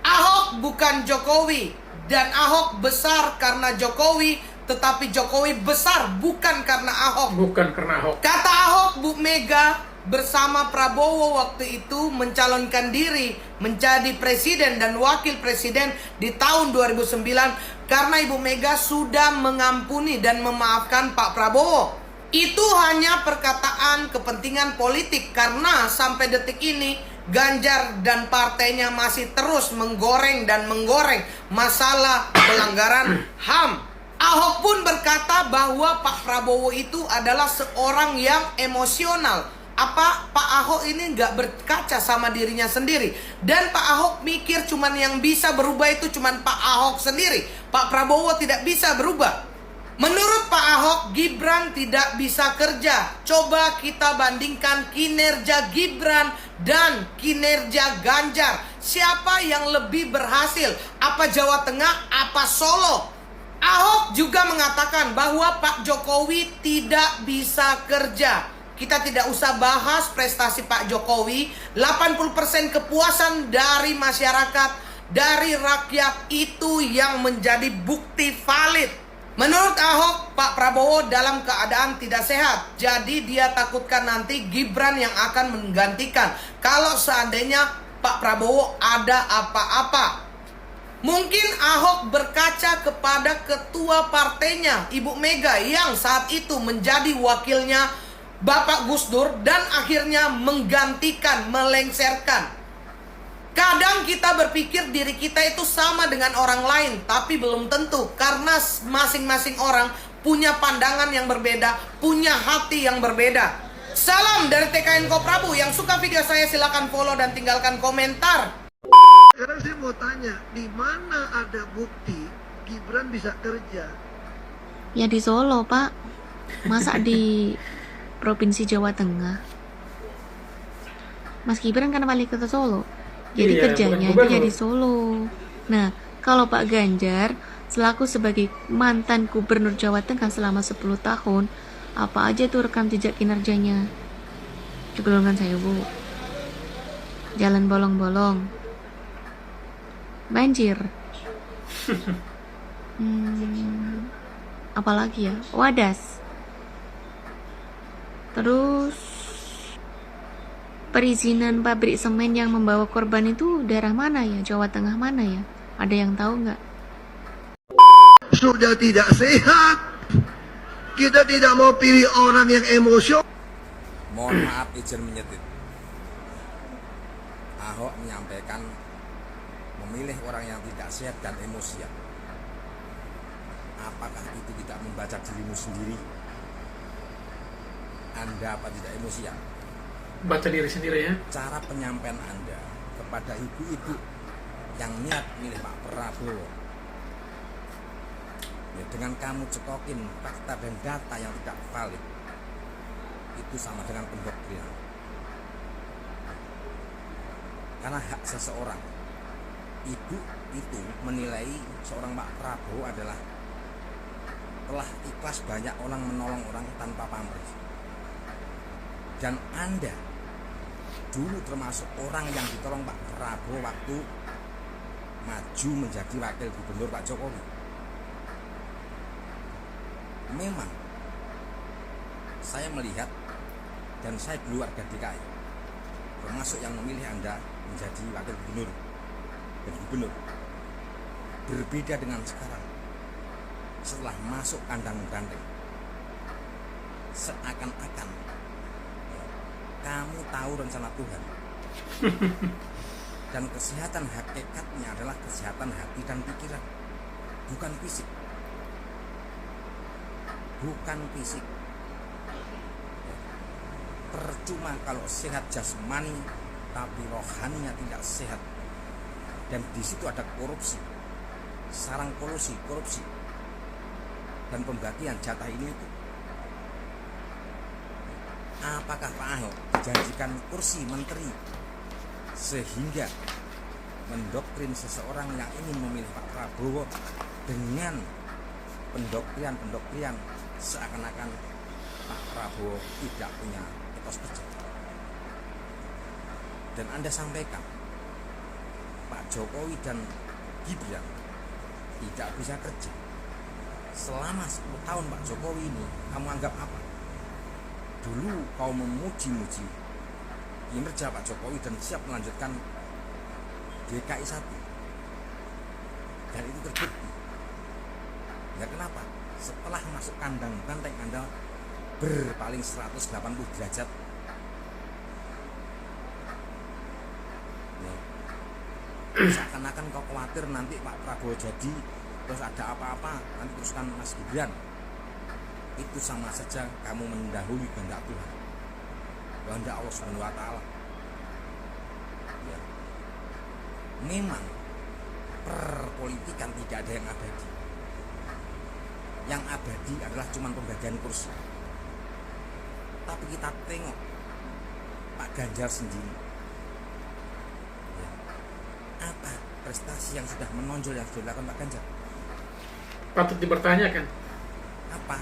Ahok bukan Jokowi, dan Ahok besar karena Jokowi, tetapi Jokowi besar bukan karena Ahok. Bukan karena Ahok. Kata Ahok, Bu Mega bersama Prabowo waktu itu mencalonkan diri menjadi presiden dan wakil presiden di tahun 2009 karena Ibu Mega sudah mengampuni dan memaafkan Pak Prabowo. Itu hanya perkataan kepentingan politik karena sampai detik ini Ganjar dan partainya masih terus menggoreng dan menggoreng masalah pelanggaran HAM. Ahok pun berkata bahwa Pak Prabowo itu adalah seorang yang emosional. Apa Pak Ahok ini nggak berkaca sama dirinya sendiri? Dan Pak Ahok mikir cuman yang bisa berubah itu cuman Pak Ahok sendiri. Pak Prabowo tidak bisa berubah. Menurut Pak Ahok, Gibran tidak bisa kerja. Coba kita bandingkan kinerja Gibran dan kinerja Ganjar. Siapa yang lebih berhasil? Apa Jawa Tengah, apa Solo? Ahok juga mengatakan bahwa Pak Jokowi tidak bisa kerja. Kita tidak usah bahas prestasi Pak Jokowi. 80% kepuasan dari masyarakat, dari rakyat itu yang menjadi bukti valid. Menurut Ahok, Pak Prabowo dalam keadaan tidak sehat. Jadi dia takutkan nanti Gibran yang akan menggantikan kalau seandainya Pak Prabowo ada apa-apa. Mungkin Ahok berkaca kepada ketua partainya, Ibu Mega, yang saat itu menjadi wakilnya Bapak Gus Dur dan akhirnya menggantikan, melengsarkan. Kadang kita berpikir diri kita itu sama dengan orang lain, tapi belum tentu karena masing-masing orang punya pandangan yang berbeda, punya hati yang berbeda. Salam dari TKN Koprabu. Yang suka video saya silakan follow dan tinggalkan komentar. Sekarang saya mau tanya, di mana ada bukti Gibran bisa kerja? Ya di Solo, Pak. Masa di Provinsi Jawa Tengah? Mas Gibran kan wali kota Solo. Jadi Iya, kerjanya bukan itu ya di gubernur. Solo. Nah, kalau Pak Ganjar selaku sebagai mantan gubernur Jawa Tengah selama 10 tahun, apa aja tuh rekam jejak kinerjanya? Cekelongan saya, Bu. Jalan bolong-bolong. Banjir. Apalagi ya? Wadas. Terus perizinan pabrik semen yang membawa korban itu daerah mana ya? Jawa Tengah mana ya? Ada yang tahu nggak? Sudah tidak sehat. Kita tidak mau pilih orang yang emosional. Mohon maaf izin menyetit. Ahok menyampaikan memilih orang yang tidak sehat dan emosian. Apakah itu tidak membaca dirimu sendiri? Anda apa tidak emosian? Baca diri sendiri ya. Cara penyampaian Anda kepada ibu-ibu yang niat milih Pak Prabowo ya, dengan kamu cekokin fakta dan data yang tidak valid, itu sama dengan pendoktrinan. Karena hak seseorang, ibu itu menilai seorang Pak Prabowo adalah telah ikhlas banyak orang menolong orang tanpa pamrih. Dan Anda dulu termasuk orang yang ditolong Pak Prabowo waktu maju menjadi wakil gubernur Pak Jokowi. Memang saya melihat dan saya dulu warga DKI termasuk yang memilih Anda menjadi wakil gubernur dan gubernur. Berbeda dengan sekarang setelah masuk kandang banteng, seakan-akan kamu tahu rencana Tuhan. Dan kesehatan hakikatnya adalah kesehatan hati dan pikiran, bukan fisik. Bukan fisik. percuma kalau sehat jasmani tapi rohaninya tidak sehat. Dan di situ ada korupsi, sarang korupsi dan pembagian jatah ini itu. Apakah Pak Ahok dijanjikan kursi menteri sehingga mendoktrin seseorang yang ingin memilih Pak Prabowo dengan pendoktrian seakan-akan Pak Prabowo tidak punya etos kerja? Dan Anda sampaikan Pak Jokowi dan Gibran tidak bisa kerja. Selama 10 tahun Pak Jokowi ini kamu anggap apa? Dulu kau memuji-muji kinerja Pak Jokowi dan siap melanjutkan DKI 1, dan itu terbukti. Ya kenapa? Setelah masuk kandang banteng Anda berpaling 180 derajat. Seakan-akan kau khawatir nanti Pak Prabowo jadi, terus ada apa-apa nanti teruskan Mas Gibran. Itu sama saja kamu mendahului kehendak Tuhan, kehendak Allah Subhanahu wa Ta'ala. Ya. Memang perpolitikan tidak ada yang abadi. Yang abadi adalah cuma pembagian kursi. Tapi kita tengok Pak Ganjar sendiri, ya, apa prestasi yang sudah menonjol yang sudah dilakukan Pak Ganjar? Patut dipertanyakan. Apa?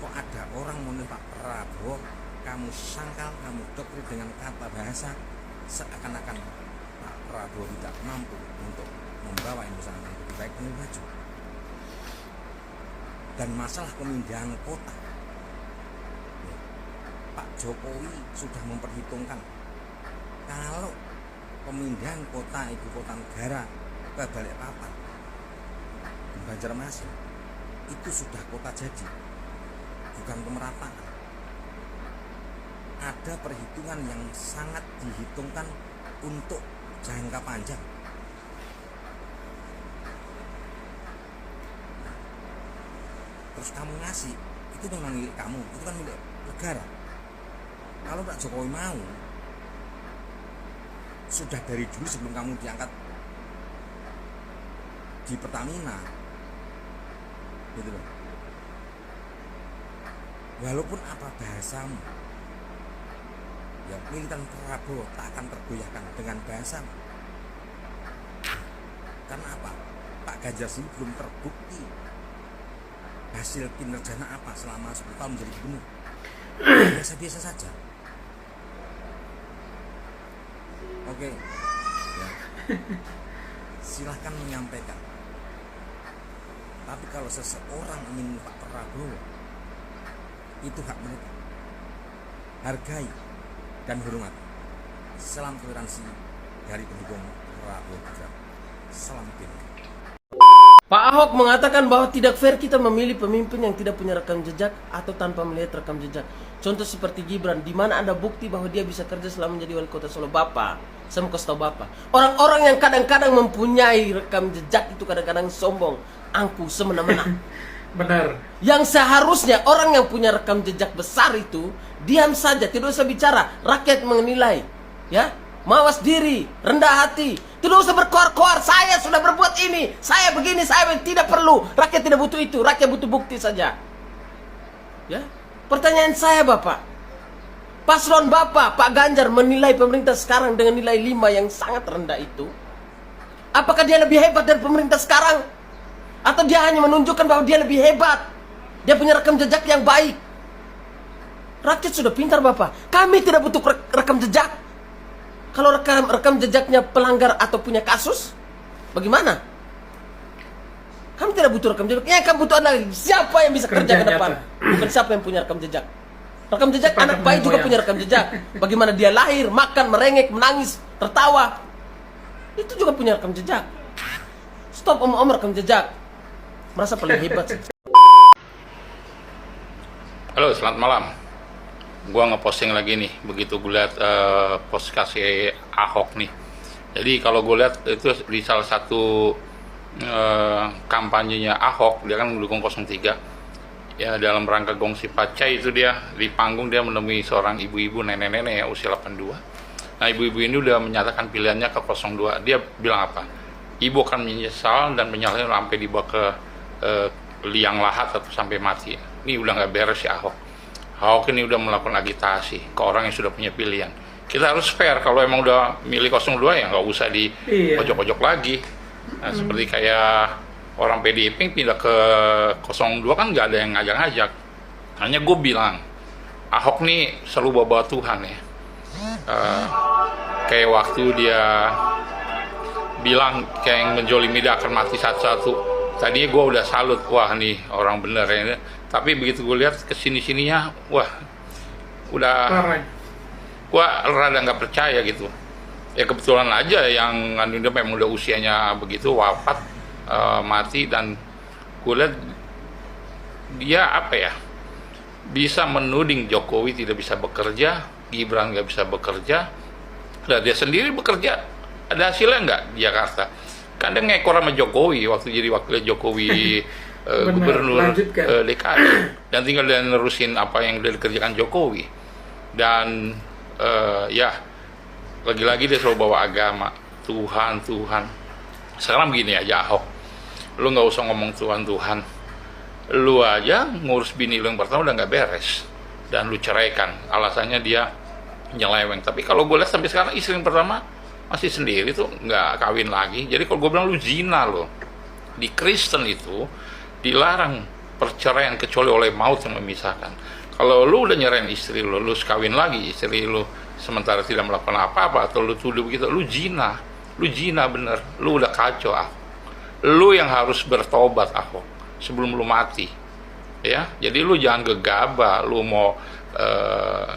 Kok ada orang memilih Pak Prabowo, kamu sangkal, kamu doktrin dengan kata bahasa seakan-akan Pak Prabowo tidak mampu untuk membawa Indonesia yang lebih baik dan lebih maju. Dan masalah pemindahan kota, ya, Pak Jokowi sudah memperhitungkan kalau pemindahan kota ibu kota negara ke Balikpapan, Banjarmasin, itu sudah kota jadi, bukan pemerataan. Ada perhitungan yang sangat dihitungkan untuk jangka panjang. Terus kamu ngasih, itu memang milik kamu, itu kan milik negara. Kalau Pak Jokowi mau, sudah dari dulu sebelum kamu diangkat di Pertamina, gitu loh. Walaupun apa bahasamu, ya militan Prabowo tak akan tergoyahkan dengan bahasamu. Karena apa? Pak Ganjar sendiri belum terbukti hasil kinerjanya apa selama 10 tahun menjadi gubernur. Biasa-biasa saja. Oke, ya. Silahkan menyampaikan. Tapi kalau seseorang ingin Pak Prabowo, itu hak mereka. Hargai dan hormat. Salam toleransi dari pendukung Prabowo Gibran. Salam Gibran. Pak Ahok mengatakan bahwa tidak fair kita memilih pemimpin yang tidak punya rekam jejak atau tanpa melihat rekam jejak. Contoh seperti Gibran, di mana ada bukti bahwa dia bisa kerja selama menjadi wali kota Solo. Bapak, saya mau kasih tahu Bapak, orang-orang yang kadang-kadang mempunyai rekam jejak itu kadang-kadang sombong, angku, semena-mena. Benar. Yang seharusnya orang yang punya rekam jejak besar itu diam saja, tidak usah bicara, rakyat menilai, ya. Mawas diri, rendah hati, tidak usah berkoar-koar, saya sudah berbuat ini, saya begini, saya tidak perlu. Rakyat tidak butuh itu, rakyat butuh bukti saja. Ya, pertanyaan saya Bapak, paslon Bapak, Pak Ganjar menilai pemerintah sekarang dengan nilai 5 yang sangat rendah itu, apakah dia lebih hebat dari pemerintah sekarang? Atau dia hanya menunjukkan bahwa dia lebih hebat, dia punya rekam jejak yang baik? Rakyat sudah pintar Bapak, kami tidak butuh rekam jejak. Kalau rekam jejaknya pelanggar atau punya kasus, bagaimana? Kami tidak butuh rekam jejak. Yang kami butuh adalah siapa yang bisa kerja ke depan, bukan siapa yang punya rekam jejak. Rekam jejak anak bayi juga punya rekam jejak. Bagaimana dia lahir, makan, merengek, menangis, tertawa, itu juga punya rekam jejak. Stop om-om rekam jejak, merasa paling hebat. Halo, selamat malam. Gua ngeposting lagi nih, begitu gue lihat post kasih Ahok nih. Jadi kalau gue lihat itu di salah satu kampanyenya Ahok, dia kan mendukung 03. ya dalam rangka gongsi pacai itu dia di panggung dia menemui seorang ibu-ibu nenek-nenek ya usia 82. Nah ibu-ibu ini udah menyatakan pilihannya ke 02. Dia bilang apa? Ibu akan menyesal dan menyalahkan sampai dibawa ke liang lahat atau sampai mati. Ini udah nggak beres ya Ahok. Ahok ini udah melakukan agitasi ke orang yang sudah punya pilihan. Kita harus fair, kalau emang udah milih 02 ya nggak usah di pojok-pojok lagi. Nah seperti kayak orang PDIP pindah ke 02 kan nggak ada yang ngajak-ngajak. Hanya gue bilang, Ahok nih selalu bawa Tuhan ya. Kayak waktu dia bilang kayak yang menjolimi dia akan mati satu-satu. Tadinya gue udah salut, wah nih orang bener ya. Tapi begitu gue lihat kesini-sininya, wah udah, gue rada nggak percaya gitu. Ya kebetulan aja yang dia memang udah usianya begitu wafat. Mati, dan gue lihat dia apa ya, bisa menuding Jokowi tidak bisa bekerja, Gibran nggak bisa bekerja, dan dia sendiri bekerja, ada hasilnya nggak di Jakarta? Kadang ngekor sama Jokowi waktu jadi wakil Jokowi gubernur DKI, dan tinggal dia nerusin apa yang udah dikerjakan Jokowi. Dan ya lagi-lagi dia selalu bawa agama, Tuhan. Sekarang begini aja Ahok, lu nggak usah ngomong Tuhan, lu aja ngurus bini lu yang pertama udah nggak beres, dan lu ceraikan, alasannya dia nyeleweng. Tapi kalau gue lihat sampai sekarang istri yang pertama masih sendiri tuh, nggak kawin lagi. Jadi kalau gue bilang lu zina lo, di Kristen itu dilarang perceraian kecuali oleh maut yang memisahkan. Kalau lu udah nyerahin istri lu kawin lagi istri lu sementara tidak melakukan apa-apa, atau lu tuduh begitu, lu zina bener, lu udah kacau Ahok. Lu yang harus bertobat Ahok sebelum lu mati ya. Jadi lu jangan gegabah, lu mau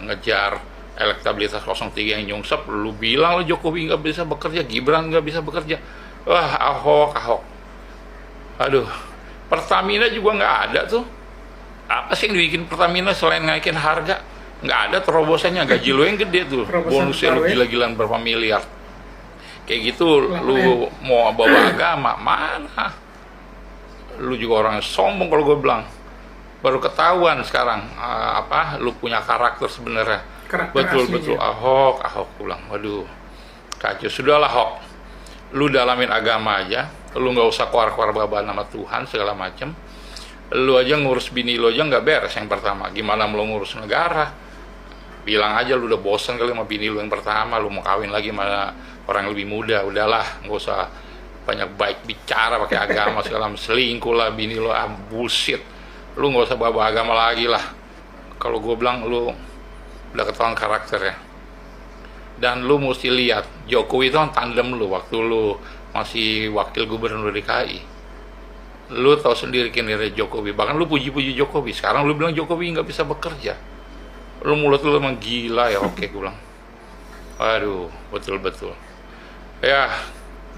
ngejar elektabilitas 03 yang nyungsep, lu bilang lu Jokowi nggak bisa bekerja, Gibran nggak bisa bekerja. Wah Ahok, aduh, Pertamina juga nggak ada tuh. Apa sih yang dibikin Pertamina selain naikin harga? Nggak ada terobosannya, gaji lu yang gede tuh, bonusnya lu gila-gilaan berapa miliar. Kayak gitu, lu mau bawa agama, mana? Lu juga orang sombong kalau gue bilang. Baru ketahuan sekarang, lu punya karakter sebenarnya. Betul, Ahok pulang. Waduh, kacau. Sudahlah Ahok, lu dalamin agama aja, lu nggak usah keluar-keluar bawa nama Tuhan segala macem. Lu aja ngurus bini lu aja nggak beres yang pertama, gimana mau ngurus negara? Bilang aja lu udah bosan kali sama bini lu yang pertama, lu mau kawin lagi sama orang lebih muda. Udahlah, nggak usah banyak baik bicara pakai agama segala macam, selingkuh lah bini lu, bullshit. Lu nggak usah bawa agama lagi lah. Kalau gue bilang lu udah ketahuan karakternya. Dan lu mesti lihat, Jokowi itu kan tandem lu waktu lu masih wakil gubernur DKI. Lu tahu sendiri kinerja Jokowi, bahkan lu puji-puji Jokowi. Sekarang lu bilang Jokowi nggak bisa bekerja. Lu mulut lu emang gila ya, oke gue bilang. Aduh, betul-betul. Ya,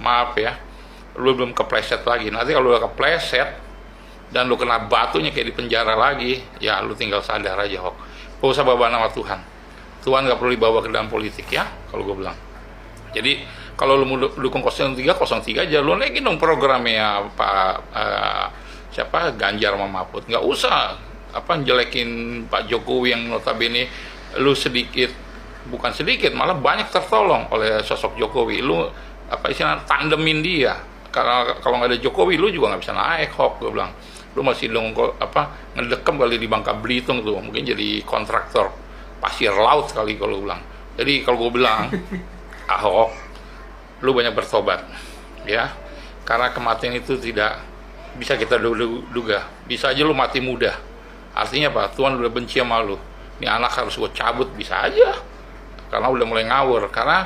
maaf ya, lu belum kepleset lagi. Nanti kalau udah kepleset dan lu kena batunya kayak di penjara lagi, ya lu tinggal sadar aja, Hok. Gak usah bawa nama Tuhan. Tuhan gak perlu dibawa ke dalam politik ya, kalau gue bilang. Jadi kalau lu mau dukung 03 aja, lu naikin dong programnya Pak Ganjar sama Mahfud. Nggak usah jelekin Pak Jokowi yang notabene lu sedikit, bukan sedikit, malah banyak tertolong oleh sosok Jokowi. Lu tandemin dia. Karena kalau nggak ada Jokowi, lu juga nggak bisa naik, Hok, gue bilang. Lu masih ngedekem kali di Bangka Belitung tuh, mungkin jadi kontraktor pasir laut kali kalau gue bilang. Jadi kalau gue bilang, Ahok, lu banyak bertobat, ya, karena kematian itu tidak bisa kita duga. Bisa aja lu mati muda. Artinya apa? Tuhan udah benci sama lu. Ini anak harus gue cabut, bisa aja. Karena udah mulai ngawur. Karena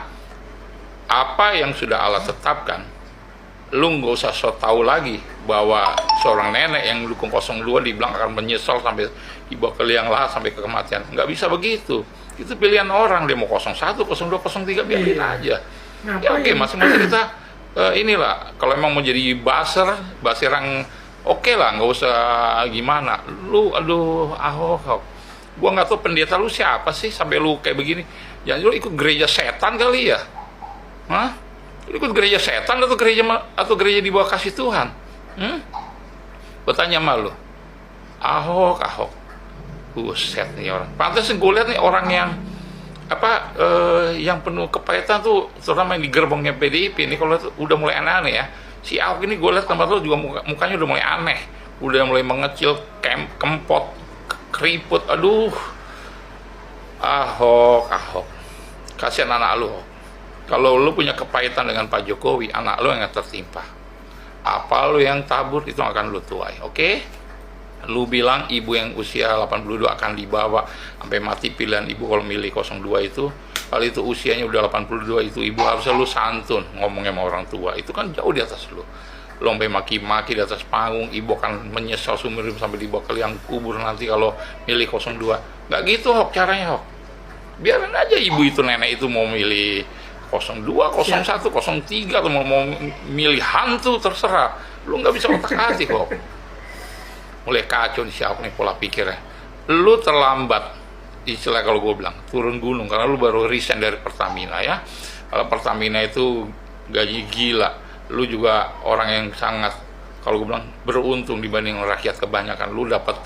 apa yang sudah Allah tetapkan, lu nggak usah so tau lagi bahwa seorang nenek yang dukung 02 dibilang akan menyesal sampai dibawa ke liang lahat sampai ke kematian. Nggak bisa begitu. Itu pilihan orang, dia mau 01, 02, 03, biarin aja. Ya oke, masing-masing kita inilah, kalau emang mau jadi basirang, oke lah, nggak usah gimana. Lu, aduh, Ahok, gua nggak tahu pendeta lu siapa sih sampai lu kayak begini. Jangan lu ikut gereja setan kali ya? Hah? Lu ikut gereja setan atau gereja di bawah kasih Tuhan? Bertanya sama lu. Ahok. Buset nih orang. Pantes gue lihat nih orang yang yang penuh kepahitan tuh, terutama yang di gerbongnya PDIP ini, kalau udah mulai aneh-aneh ya. Si Ahok ini gue lihat tempat lu juga mukanya udah mulai aneh, udah mulai mengecil, kempot, keriput. Aduh, Ahok, kasihan anak lu. Kalau lu punya kepahitan dengan Pak Jokowi, anak lu yang tertimpa. Apa lu yang tabur itu akan lu tuai, oke? Lu bilang ibu yang usia 82 akan dibawa sampai mati, pilihan ibu kalau milih 02 itu. Kalau itu usianya udah 82 itu, ibu harusnya lu santun ngomongnya sama orang tua. Itu kan jauh di atas lu. Lu sampai maki-maki di atas panggung, ibu akan menyesal seumur hidup sampai dibawa ke liang kubur nanti kalau milih 02. Nggak gitu Hok caranya Hok. Biarin aja ibu itu, nenek itu mau milih 02, 01, 03 atau mau milih hantu, terserah. Lu nggak bisa otak-atik Hok. Mulai kacau nih si Ahok nih pola pikirnya. Lu terlambat, istilah kalau gue bilang turun gunung, karena lu baru resign dari Pertamina ya. Kalau Pertamina itu gaji gila, lu juga orang yang sangat, kalau gue bilang, beruntung dibanding rakyat kebanyakan. Lu dapat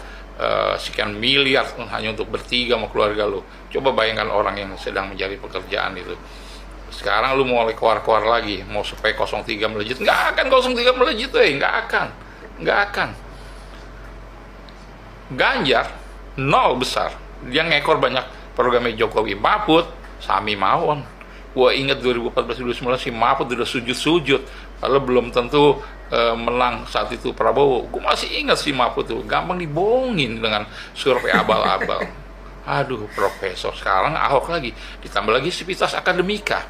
sekian miliar hanya untuk bertiga sama keluarga lu. Coba bayangkan orang yang sedang mencari pekerjaan itu. Sekarang lu mau keluar-keluar lagi, mau supaya 03 melejit. Nggak akan 03 melejit, nggak akan. Ganjar nol besar, dia ngekor banyak programnya Jokowi. Mahfud sami mawon. Gua inget 2014-2019 si Mahfud udah sujud, kalau belum tentu menang saat itu Prabowo. Gua masih ingat si Mahfud tuh gampang dibohongin dengan survei abal-abal. Aduh, profesor. Sekarang Ahok lagi, ditambah lagi Civitas Akademika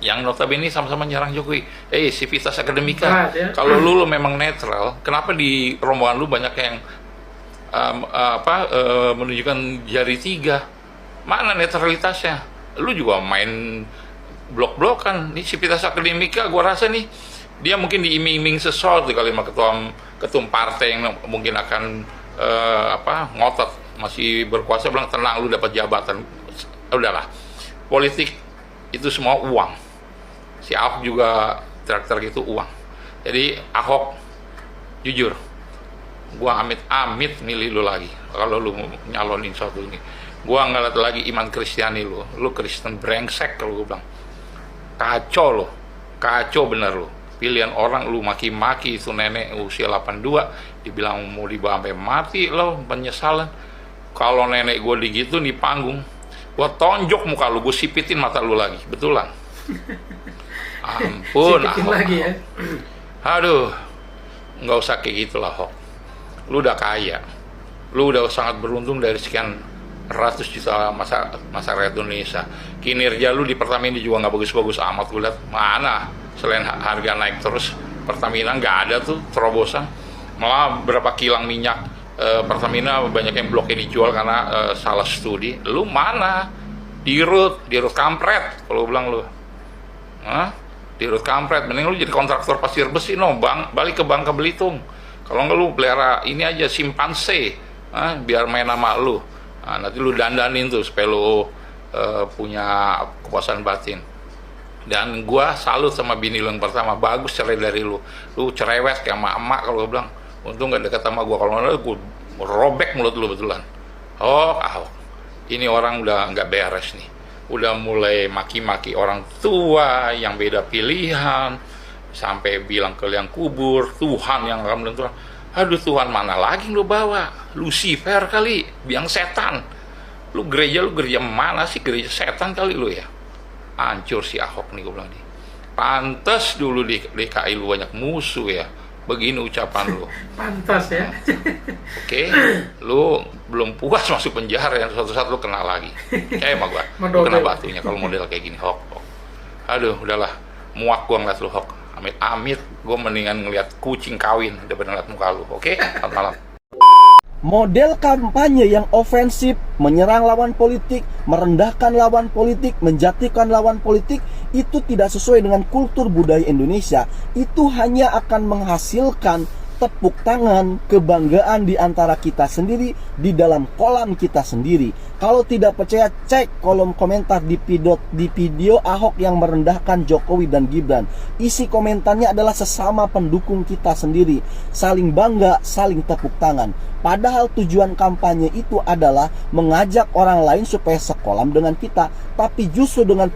yang notabene sama-sama nyerang Jokowi. Civitas Akademika, kalau lu memang netral, kenapa di rombongan lu banyak yang menunjukkan jari 3? Mana netralitasnya? Lu juga main blok-blokan. Nih Civitas Akademika gua rasa nih dia mungkin diiming-iming sesuatu kali sama ketum partai yang mungkin akan ngotot masih berkuasa, bilang tenang lu dapat jabatan. Udahlah, politik itu semua uang. Si Ahok juga traktor gitu uang. Jadi Ahok jujur, gua amit-amit milih lu lagi kalau lu nyalonin suatu ini. Gua ngeliat lagi iman Kristiani lu Kristen brengsek kalau gua bilang. Kacau bener lu. Pilihan orang lu maki-maki itu nenek usia 82, dibilang mau dibawa sampai mati lo, penyesalan. Kalau nenek gua digitu di panggung, gua tonjok muka lu, gua sipitin mata lu lagi, betulan. Ampun, Ahok. Lagi ya. Aduh, nggak usah kayak gitulah Ahok. Lu udah kaya, lu udah sangat beruntung dari sekian ratus juta masyarakat Indonesia. Kinerja lu di Pertamina juga nggak bagus-bagus amat. Gue lihat mana selain harga naik terus, Pertamina nggak ada tuh terobosan. Malah berapa kilang minyak Pertamina banyak yang bloknya dijual karena salah studi. Lu mana? Dirut kampret kalau gue bilang lu. Dirut kampret, mending lu jadi kontraktor pasir besi balik ke Bangka Belitung. Kalau nggak lu pelihara ini aja simpanse, biar main sama lu. Nanti lu dandanin tuh supaya lu punya kepuasan batin. Dan gua salut sama bini lu yang pertama, bagus cerai dari lu. Lu cerewet kayak emak-emak kalau gua bilang. Untung nggak dekat sama gua, kalau nggak gua robek mulut lu betulan. Ahok, ini orang udah nggak beres nih. Udah mulai maki-maki orang tua yang beda pilihan, sampai bilang ke liang kubur, Tuhan yang akan menentukan. Aduh, Tuhan mana lagi lu bawa? Lucifer kali, biang setan. Lu gereja mana sih? Gereja setan kali lu ya. Hancur si Ahok nih gue bilang nih. Pantes dulu di DKI lu banyak musuh ya. Begini ucapan lu. Pantas ya. Oke, lu belum puas masuk penjara, yang suatu saat lu kena lagi. Kayak sama gua. Lu kena batunya kalau model kayak gini, Hok. Aduh, udahlah. Muak gua ngeliat lu, Hok. Amit-amit gua mendingan ngeliat kucing kawin daripada ngeliat muka lu. Oke? Selamat malam. Model kampanye yang ofensif, menyerang lawan politik, merendahkan lawan politik, menjatuhkan lawan politik, itu tidak sesuai dengan kultur budaya Indonesia. Itu hanya akan menghasilkan tepuk tangan, kebanggaan di antara kita sendiri, di dalam kolam kita sendiri. Kalau tidak percaya, cek kolom komentar di video Ahok yang merendahkan Jokowi dan Gibran. Isi komentarnya adalah sesama pendukung kita sendiri, saling bangga, saling tepuk tangan. Padahal tujuan kampanye itu adalah mengajak orang lain supaya sekolam dengan kita. Tapi justru dengan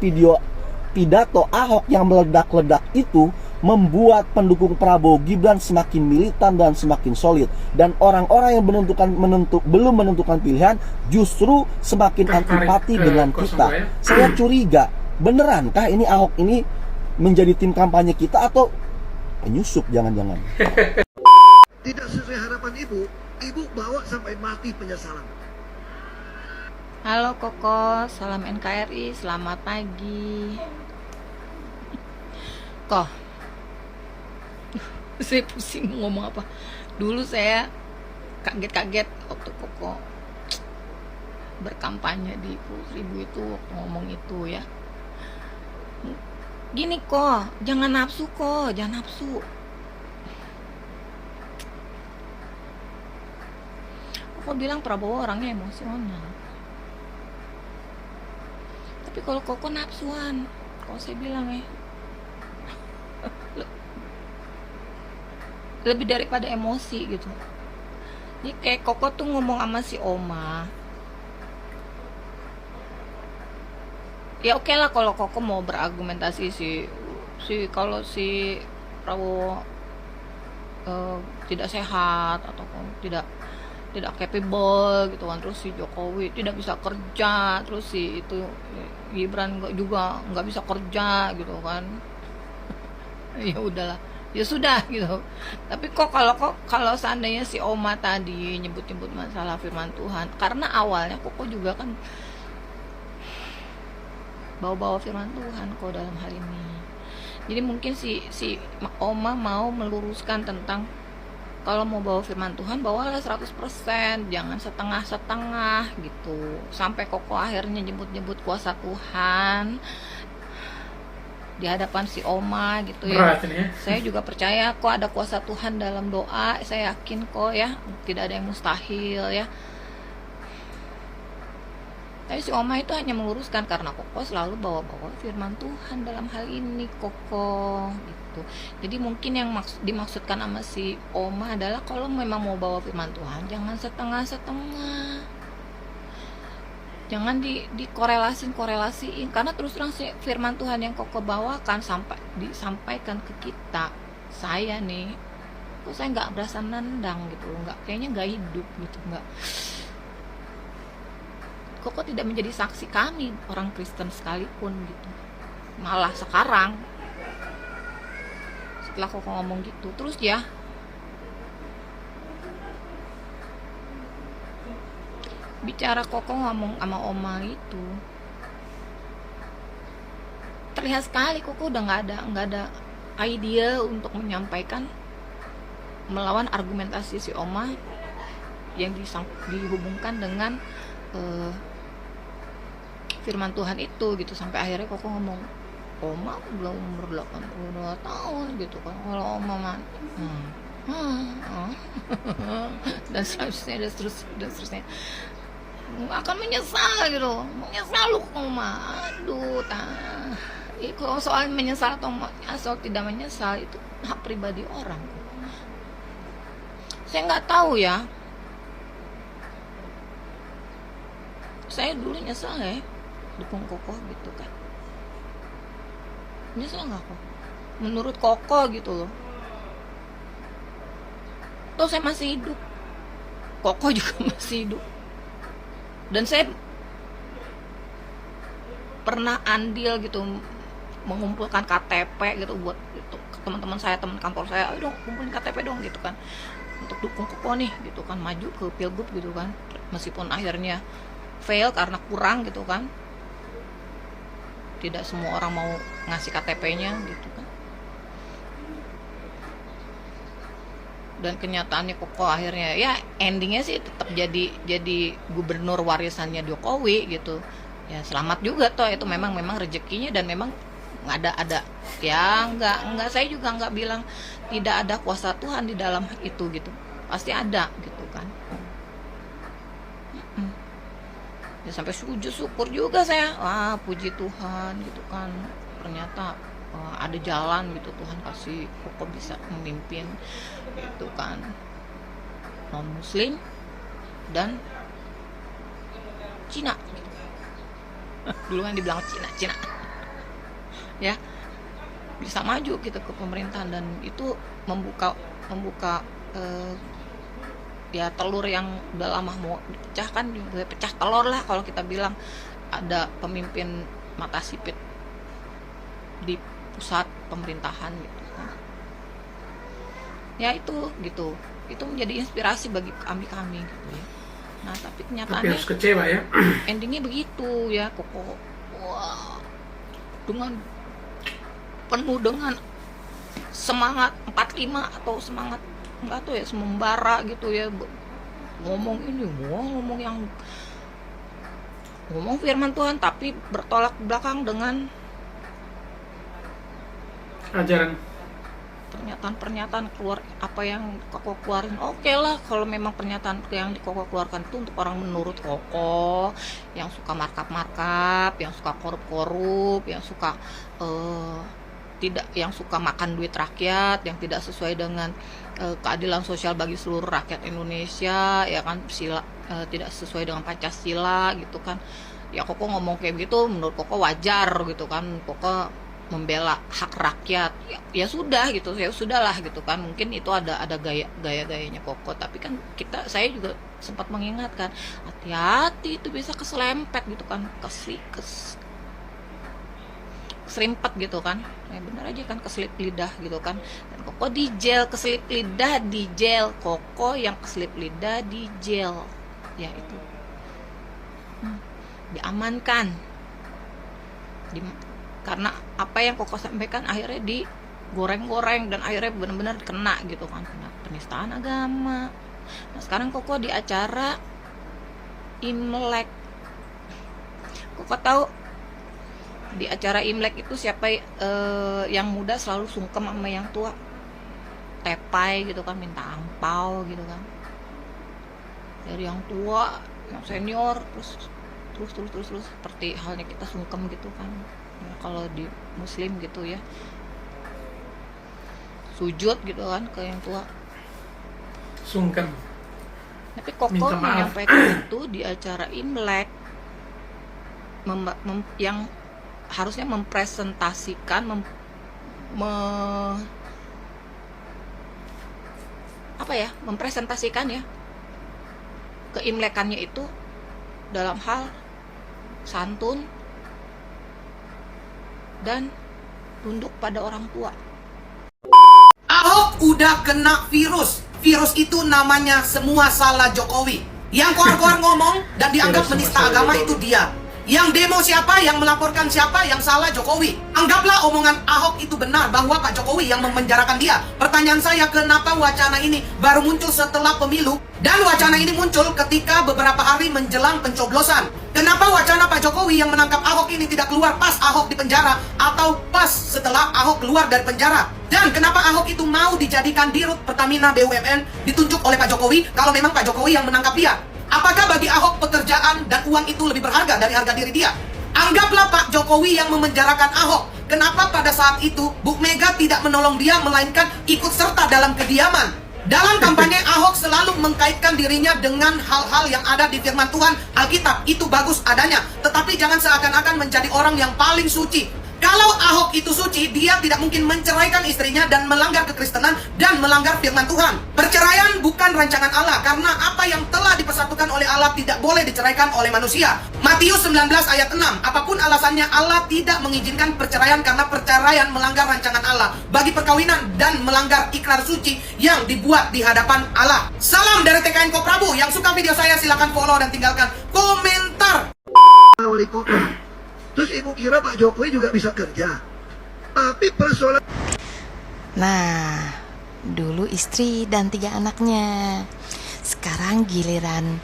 pidato Ahok yang meledak-ledak itu membuat pendukung Prabowo Gibran semakin militan dan semakin solid, dan orang-orang yang belum menentukan pilihan justru semakin antipati dengan kita. Saya curiga, benerankah ini Ahok ini menjadi tim kampanye kita atau penyusup jangan-jangan? Tidak sesuai harapan ibu bawa sampai mati penyesalan. Halo Koko, salam NKRI, selamat pagi. Kok, saya pusing ngomong apa. Dulu saya kaget-kaget waktu Koko berkampanye di Pulsribu itu, waktu ngomong itu ya. Gini kok, jangan nafsu kok, jangan nafsu. Koko bilang Prabowo orangnya emosional. Tapi kalau Koko nafsuan, kalau saya bilang ya, lebih daripada emosi gitu. Jadi kayak Koko tuh ngomong sama si Oma, ya oke lah kalau Koko mau berargumentasi kalau si Prabowo tidak sehat atau tidak capable gitu kan, terus si Jokowi tidak bisa kerja, terus si itu Gibran juga nggak bisa kerja gitu kan. Ya udahlah, ya sudah gitu. Tapi kok kalau seandainya si Oma tadi nyebut-nyebut masalah firman Tuhan, karena awalnya Koko juga kan bawa-bawa firman Tuhan kok dalam hal ini. Jadi mungkin si Oma mau meluruskan tentang kalau mau bawa firman Tuhan bawalah 100%, jangan setengah-setengah gitu. Sampai Koko akhirnya nyebut-nyebut kuasa Tuhan di hadapan si Oma gitu ya. Saya juga percaya kok ada kuasa Tuhan dalam doa, saya yakin kok ya, tidak ada yang mustahil ya. Tapi si Oma itu hanya meluruskan karena Koko selalu bawa-bawa firman Tuhan dalam hal ini Koko gitu. Jadi mungkin yang dimaksudkan sama si Oma adalah kalau memang mau bawa firman Tuhan jangan setengah-setengah. Jangan dikorelasiin karena terus terang firman Tuhan yang Koko bawakan disampaikan ke kita, saya nih kok saya nggak berasa nendang gitu, kayaknya nggak hidup gitu, nggak. Koko tidak menjadi saksi kami orang Kristen sekalipun gitu. Malah sekarang setelah Koko ngomong gitu terus ya, bicara Koko ngomong sama Oma itu terlihat sekali Koko udah nggak ada ide untuk menyampaikan melawan argumentasi si Oma yang dihubungkan dengan firman Tuhan itu gitu. Sampai akhirnya Koko ngomong, Oma belum umur 82 tahun gitu kan, kalau Oma dan seterusnya akan menyesal gitu, lu Oma. Aduh, kalau soal menyesal atau tidak menyesal itu hak pribadi orang. Saya nggak tahu ya. Saya dulu nyesal ya dukung Koko gitu kan. Nyesal nggak kok? Menurut Koko gitu loh. Toh saya masih hidup, Koko juga masih hidup. Dan saya pernah andil gitu mengumpulkan KTP gitu buat gitu, teman-teman saya, teman kantor saya, ayo dong kumpulin KTP dong gitu kan, untuk dukung Koko nih gitu kan, maju ke Pilgub gitu kan, meskipun akhirnya fail karena kurang gitu kan, tidak semua orang mau ngasih KTP-nya gitu kan. Dan kenyataannya Koko akhirnya ya endingnya sih tetap jadi gubernur warisannya Jokowi gitu. Ya selamat juga toh, itu memang rezekinya dan memang nggak ada ya nggak saya juga nggak bilang tidak ada kuasa Tuhan di dalam itu gitu, pasti ada gitu kan. Ya sampai sujud syukur juga saya, wah puji Tuhan gitu kan, ternyata ada jalan gitu, Tuhan kasih kok bisa memimpin gitu kan, non muslim dan Cina gitu. Dulu kan dibilang Cina ya, bisa maju gitu ke pemerintahan, dan itu membuka ya telur yang udah lama mau dipecahkan, juga pecah telur lah kalau kita bilang. Ada pemimpin mata sipit di pusat pemerintahan gitu. Ya itu gitu, itu menjadi inspirasi bagi kami gitu ya. Nah tapi kenyataannya harus kecewa ya, endingnya begitu ya. Koko wah dengan penuh dengan semangat 45 atau semangat enggak tuh ya, semembara gitu ya, ngomong firman Tuhan, tapi bertolak belakang dengan ajaran pernyataan keluar apa yang Koko keluarin. Oke lah kalau memang pernyataan yang Koko keluarkan itu untuk orang menurut Koko yang suka markup, yang suka korup, yang suka yang suka makan duit rakyat, yang tidak sesuai dengan keadilan sosial bagi seluruh rakyat Indonesia, ya kan, tidak sesuai dengan Pancasila gitu kan. Ya Koko ngomong kayak gitu menurut Koko wajar gitu kan, Koko membela hak rakyat. Ya sudah gitu, ya sudahlah gitu kan. Mungkin itu ada gaya-gayanya Koko, tapi kan saya juga sempat mengingatkan, hati-hati itu bisa keselempet gitu kan, keserimpet gitu kan. Ya benar aja kan, keselip lidah gitu kan. Dan Koko di jail, keselip lidah di jail. Koko yang keselip lidah di jail. Ya itu. Diamankan. Karena apa yang Koko sampaikan akhirnya digoreng-goreng dan akhirnya benar-benar kena gitu kan. Kena penistaan agama. Nah, sekarang Koko di acara Imlek. Koko tahu di acara Imlek itu siapa yang muda selalu sungkem sama yang tua, tepai gitu kan, minta angpau gitu kan, dari yang tua, yang senior, terus seperti halnya kita sungkem gitu kan ya, kalau di Muslim gitu ya, sujud gitu kan ke yang tua, sungkem. tapi Koko menyampaikan itu di acara Imlek yang harusnya mempresentasikan mempresentasikan ya keimlekannya itu dalam hal santun dan tunduk pada orang tua. Ahok udah kena virus. Virus itu namanya semua salah Jokowi. Yang keluar-keluar ngomong dan dianggap menista agama itu dia. Yang demo siapa, yang melaporkan siapa, yang salah Jokowi. Anggaplah omongan Ahok itu benar bahwa Pak Jokowi yang memenjarakan dia. Pertanyaan saya, kenapa wacana ini baru muncul setelah pemilu? Dan wacana ini muncul ketika beberapa hari menjelang pencoblosan. Kenapa wacana Pak Jokowi yang menangkap Ahok ini tidak keluar pas Ahok di penjara atau pas setelah Ahok keluar dari penjara? Dan kenapa Ahok itu mau dijadikan Dirut Pertamina BUMN ditunjuk oleh Pak Jokowi kalau memang Pak Jokowi yang menangkap dia? Apakah bagi Ahok pekerjaan dan uang itu lebih berharga dari harga diri dia? Anggaplah Pak Jokowi yang memenjarakan Ahok. Kenapa pada saat itu Bu Mega tidak menolong dia, melainkan ikut serta dalam kediaman? Dalam kampanye Ahok selalu mengkaitkan dirinya dengan hal-hal yang ada di firman Tuhan, Alkitab. Itu bagus adanya, tetapi jangan seakan-akan menjadi orang yang paling suci. Kalau Ahok itu suci, dia tidak mungkin menceraikan istrinya dan melanggar kekristenan dan melanggar firman Tuhan. Perceraian bukan rancangan Allah, karena apa yang telah dipersatukan oleh Allah tidak boleh diceraikan oleh manusia. Matius 19 ayat 6, apapun alasannya Allah tidak mengizinkan perceraian karena perceraian melanggar rancangan Allah bagi perkawinan dan melanggar ikrar suci yang dibuat di hadapan Allah. Salam dari TKN Koprabu. Yang suka video saya silakan follow dan tinggalkan komentar. Wali kota. Terus ibu kira Pak Jokowi juga bisa kerja, tapi persoalan. Nah, dulu istri dan 3 anaknya, sekarang giliran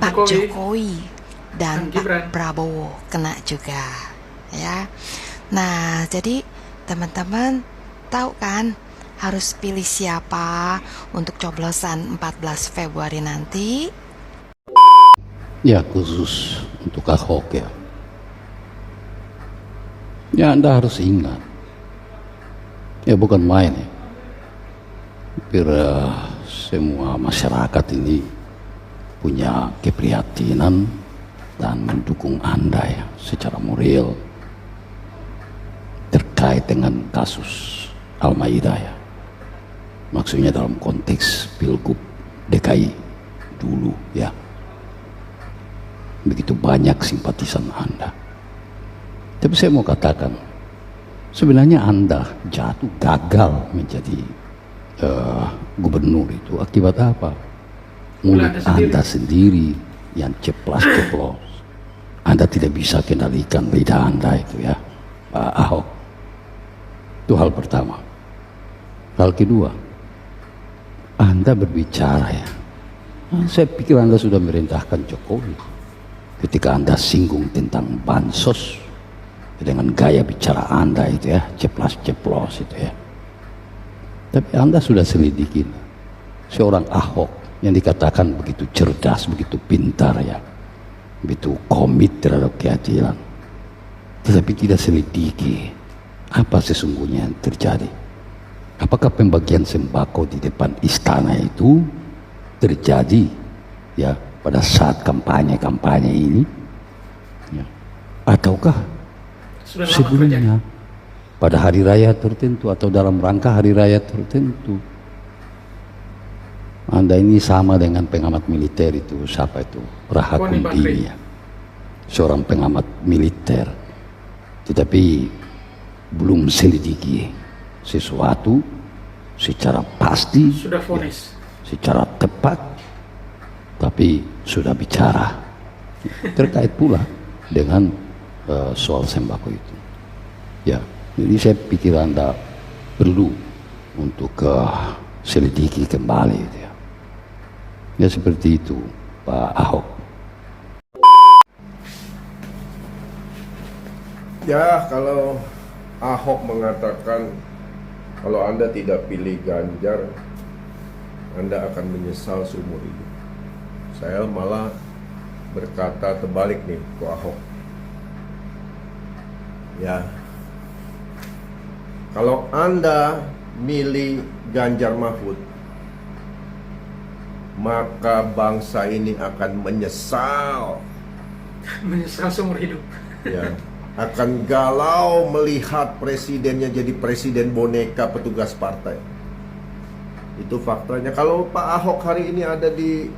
Pak Jokowi dan Pak Prabowo kena juga, ya. Nah, jadi teman-teman tahu kan harus pilih siapa untuk coblosan 14 Februari nanti? Ya, khusus untuk Ahok ya. Ya, Anda harus ingat. Ya, bukan main ya. Hampir semua masyarakat ini punya keprihatinan dan mendukung Anda ya secara moral terkait dengan kasus Al-Maidah ya. Maksudnya dalam konteks Pilgub DKI dulu ya. Begitu banyak simpatisan Anda. Tapi saya mau katakan, sebenarnya Anda jatuh gagal menjadi gubernur itu akibat apa? Mulut Anda sendiri yang ceplas-ceplos. Anda tidak bisa kendalikan lidah Anda itu ya, Pak Ahok. Itu hal pertama. Hal kedua, Anda berbicara ya. Saya pikir Anda sudah merintahkan Jokowi ketika Anda singgung tentang bansos dengan gaya bicara Anda itu ya, ceplas-ceplos itu ya. Tapi Anda sudah selidiki seorang Ahok yang dikatakan begitu cerdas, begitu pintar ya, begitu komit terhadap keadilan, tetapi tidak selidiki apa sesungguhnya yang terjadi. Apakah pembagian sembako di depan istana itu terjadi ya pada saat kampanye ini ya, ataukah sebelumnya pada hari raya tertentu atau dalam rangka hari raya tertentu? Anda ini sama dengan pengamat militer itu, siapa itu? Raha Kundini ya, seorang pengamat militer, tetapi belum selidiki sesuatu secara pasti, sudah vonis ya, secara tepat, tapi sudah bicara terkait pula dengan soal sembako itu ya. Jadi saya pikir Anda perlu untuk selidiki kembali itu ya. Ya seperti itu Pak Ahok. Ya, kalau Ahok mengatakan kalau Anda tidak pilih Ganjar, Anda akan menyesal seumur hidup. Saya malah berkata terbalik nih ke Ahok. Ya, kalau Anda milih Ganjar Mahfud, maka bangsa ini akan menyesal. Menyesal seumur hidup. Ya, akan galau melihat presidennya jadi presiden boneka petugas partai. Itu faktanya. Kalau Pak Ahok hari ini ada di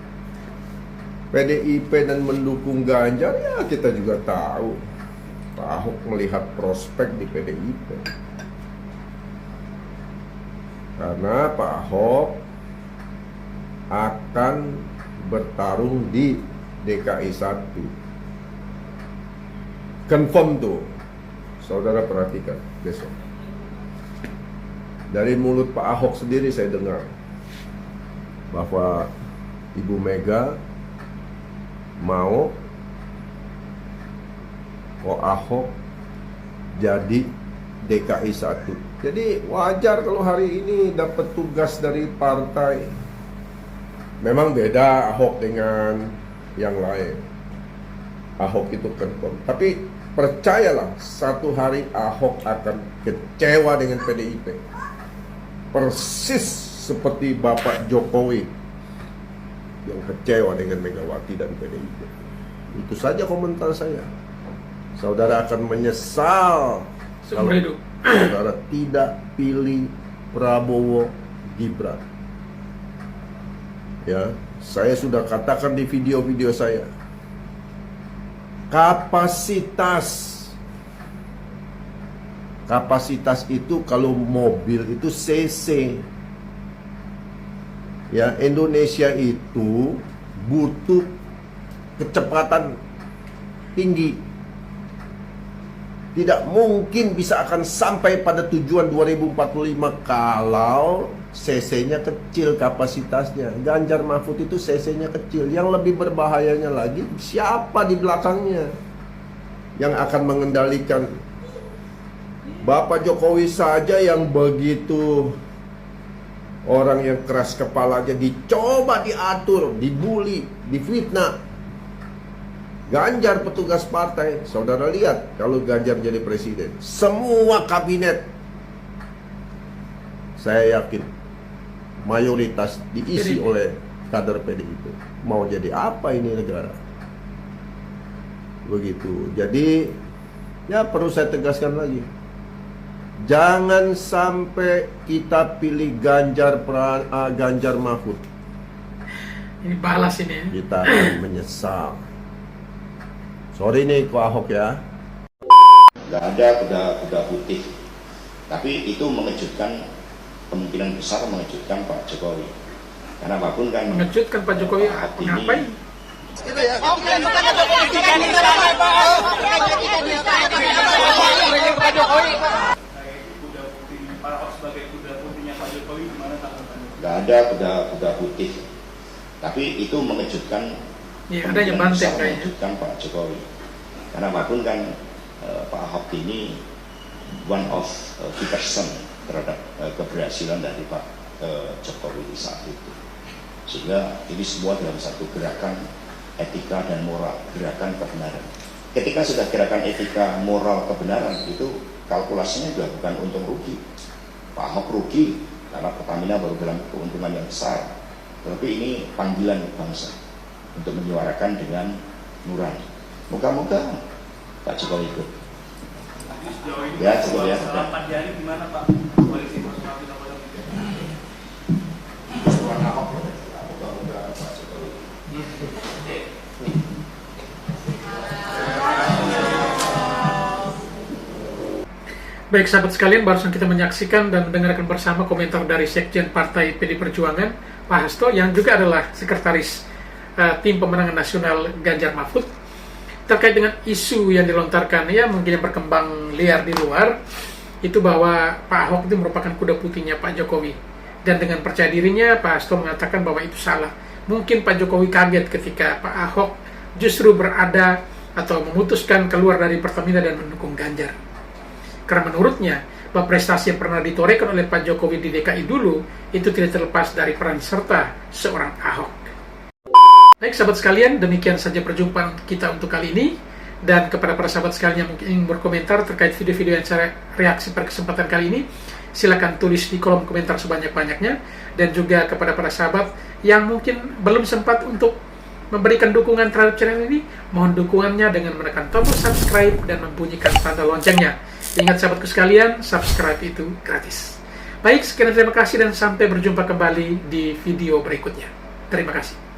PDIP dan mendukung Ganjar, ya kita juga tahu Pak Ahok melihat prospek di PDIP. Karena Pak Ahok akan bertarung di DKI 1. Confirm tuh, saudara perhatikan besok. Dari mulut Pak Ahok sendiri saya dengar bahwa Ibu Mega mau Ahok jadi DKI 1. Jadi wajar kalau hari ini dapat tugas dari partai. Memang beda Ahok dengan yang lain. Ahok itu confirm. Tapi percayalah, satu hari Ahok akan kecewa dengan PDIP. Persis seperti Bapak Jokowi yang kecewa dengan Megawati dan PDIP. Itu saja komentar saya. Saudara akan menyesal kalau saudara tidak pilih Prabowo Gibran. Ya, saya sudah katakan di video-video saya. Kapasitas itu kalau mobil itu cc. Ya, Indonesia itu butuh kecepatan tinggi. Tidak mungkin bisa akan sampai pada tujuan 2045 kalau cc-nya kecil, kapasitasnya. Ganjar Mahfud itu cc-nya kecil. Yang lebih berbahayanya lagi, siapa di belakangnya yang akan mengendalikan Bapak Jokowi saja yang begitu orang yang keras kepalanya dicoba diatur, dibully, difitnah. Ganjar petugas partai, saudara lihat kalau Ganjar jadi presiden, semua kabinet saya yakin mayoritas diisi oleh kader PDIP. Mau jadi apa ini negara? Begitu. Jadi ya perlu saya tegaskan lagi, jangan sampai kita pilih Ganjar Mahfud. Ini balas ini ya. Kita akan menyesal. Sorry nih Ko Ahok ya. Nggak ada kuda putih. Tapi itu mengejutkan, kemungkinan besar mengejutkan Pak Jokowi. Karena apapun kan mengejutkan Pak Jokowi, ngapain? Nggak ada kuda putih. Tapi itu mengejutkan, ya, adanya banteng mengejutkan Pak Jokowi. Karena apapun kan Pak Ahok ini one of the person terhadap keberhasilan dari Pak Jokowi saat itu. Sehingga ini semua dalam satu gerakan etika dan moral, gerakan kebenaran. Ketika sudah gerakan etika, moral, kebenaran, itu kalkulasinya juga bukan untung rugi. Pak Ahok rugi karena Pertamina baru dalam keuntungan yang besar. Tapi ini panggilan bangsa untuk menyuarakan dengan nurani. Moga-moga Pak Jokowi ikut. Ya, cukup ya. Selama 4 hari gimana Pak? Koalisi Pak Baik sahabat sekalian, barusan kita menyaksikan dan mendengarkan bersama komentar dari Sekjen Partai PD Perjuangan, Pak Hasto, yang juga adalah Sekretaris Tim Pemenangan Nasional Ganjar Mahfud, terkait dengan isu yang dilontarkan, ya mungkin yang berkembang liar di luar, itu bahwa Pak Ahok itu merupakan kuda putihnya Pak Jokowi. Dan dengan percaya dirinya, Pak Hasto mengatakan bahwa itu salah. Mungkin Pak Jokowi kaget ketika Pak Ahok justru berada atau memutuskan keluar dari Pertamina dan mendukung Ganjar. Karena menurutnya, bahwa prestasi yang pernah ditorehkan oleh Pak Jokowi di DKI dulu, itu tidak terlepas dari peran serta seorang Ahok. Baik sahabat sekalian, demikian saja perjumpaan kita untuk kali ini. Dan kepada para sahabat sekalian yang mungkin ingin berkomentar terkait video-video yang saya reaksi pada kesempatan kali ini, silakan tulis di kolom komentar sebanyak-banyaknya. Dan juga kepada para sahabat yang mungkin belum sempat untuk memberikan dukungan terhadap channel ini, mohon dukungannya dengan menekan tombol subscribe dan membunyikan tanda loncengnya. Ingat sahabatku sekalian, subscribe itu gratis. Baik, sekian terima kasih dan sampai berjumpa kembali di video berikutnya. Terima kasih.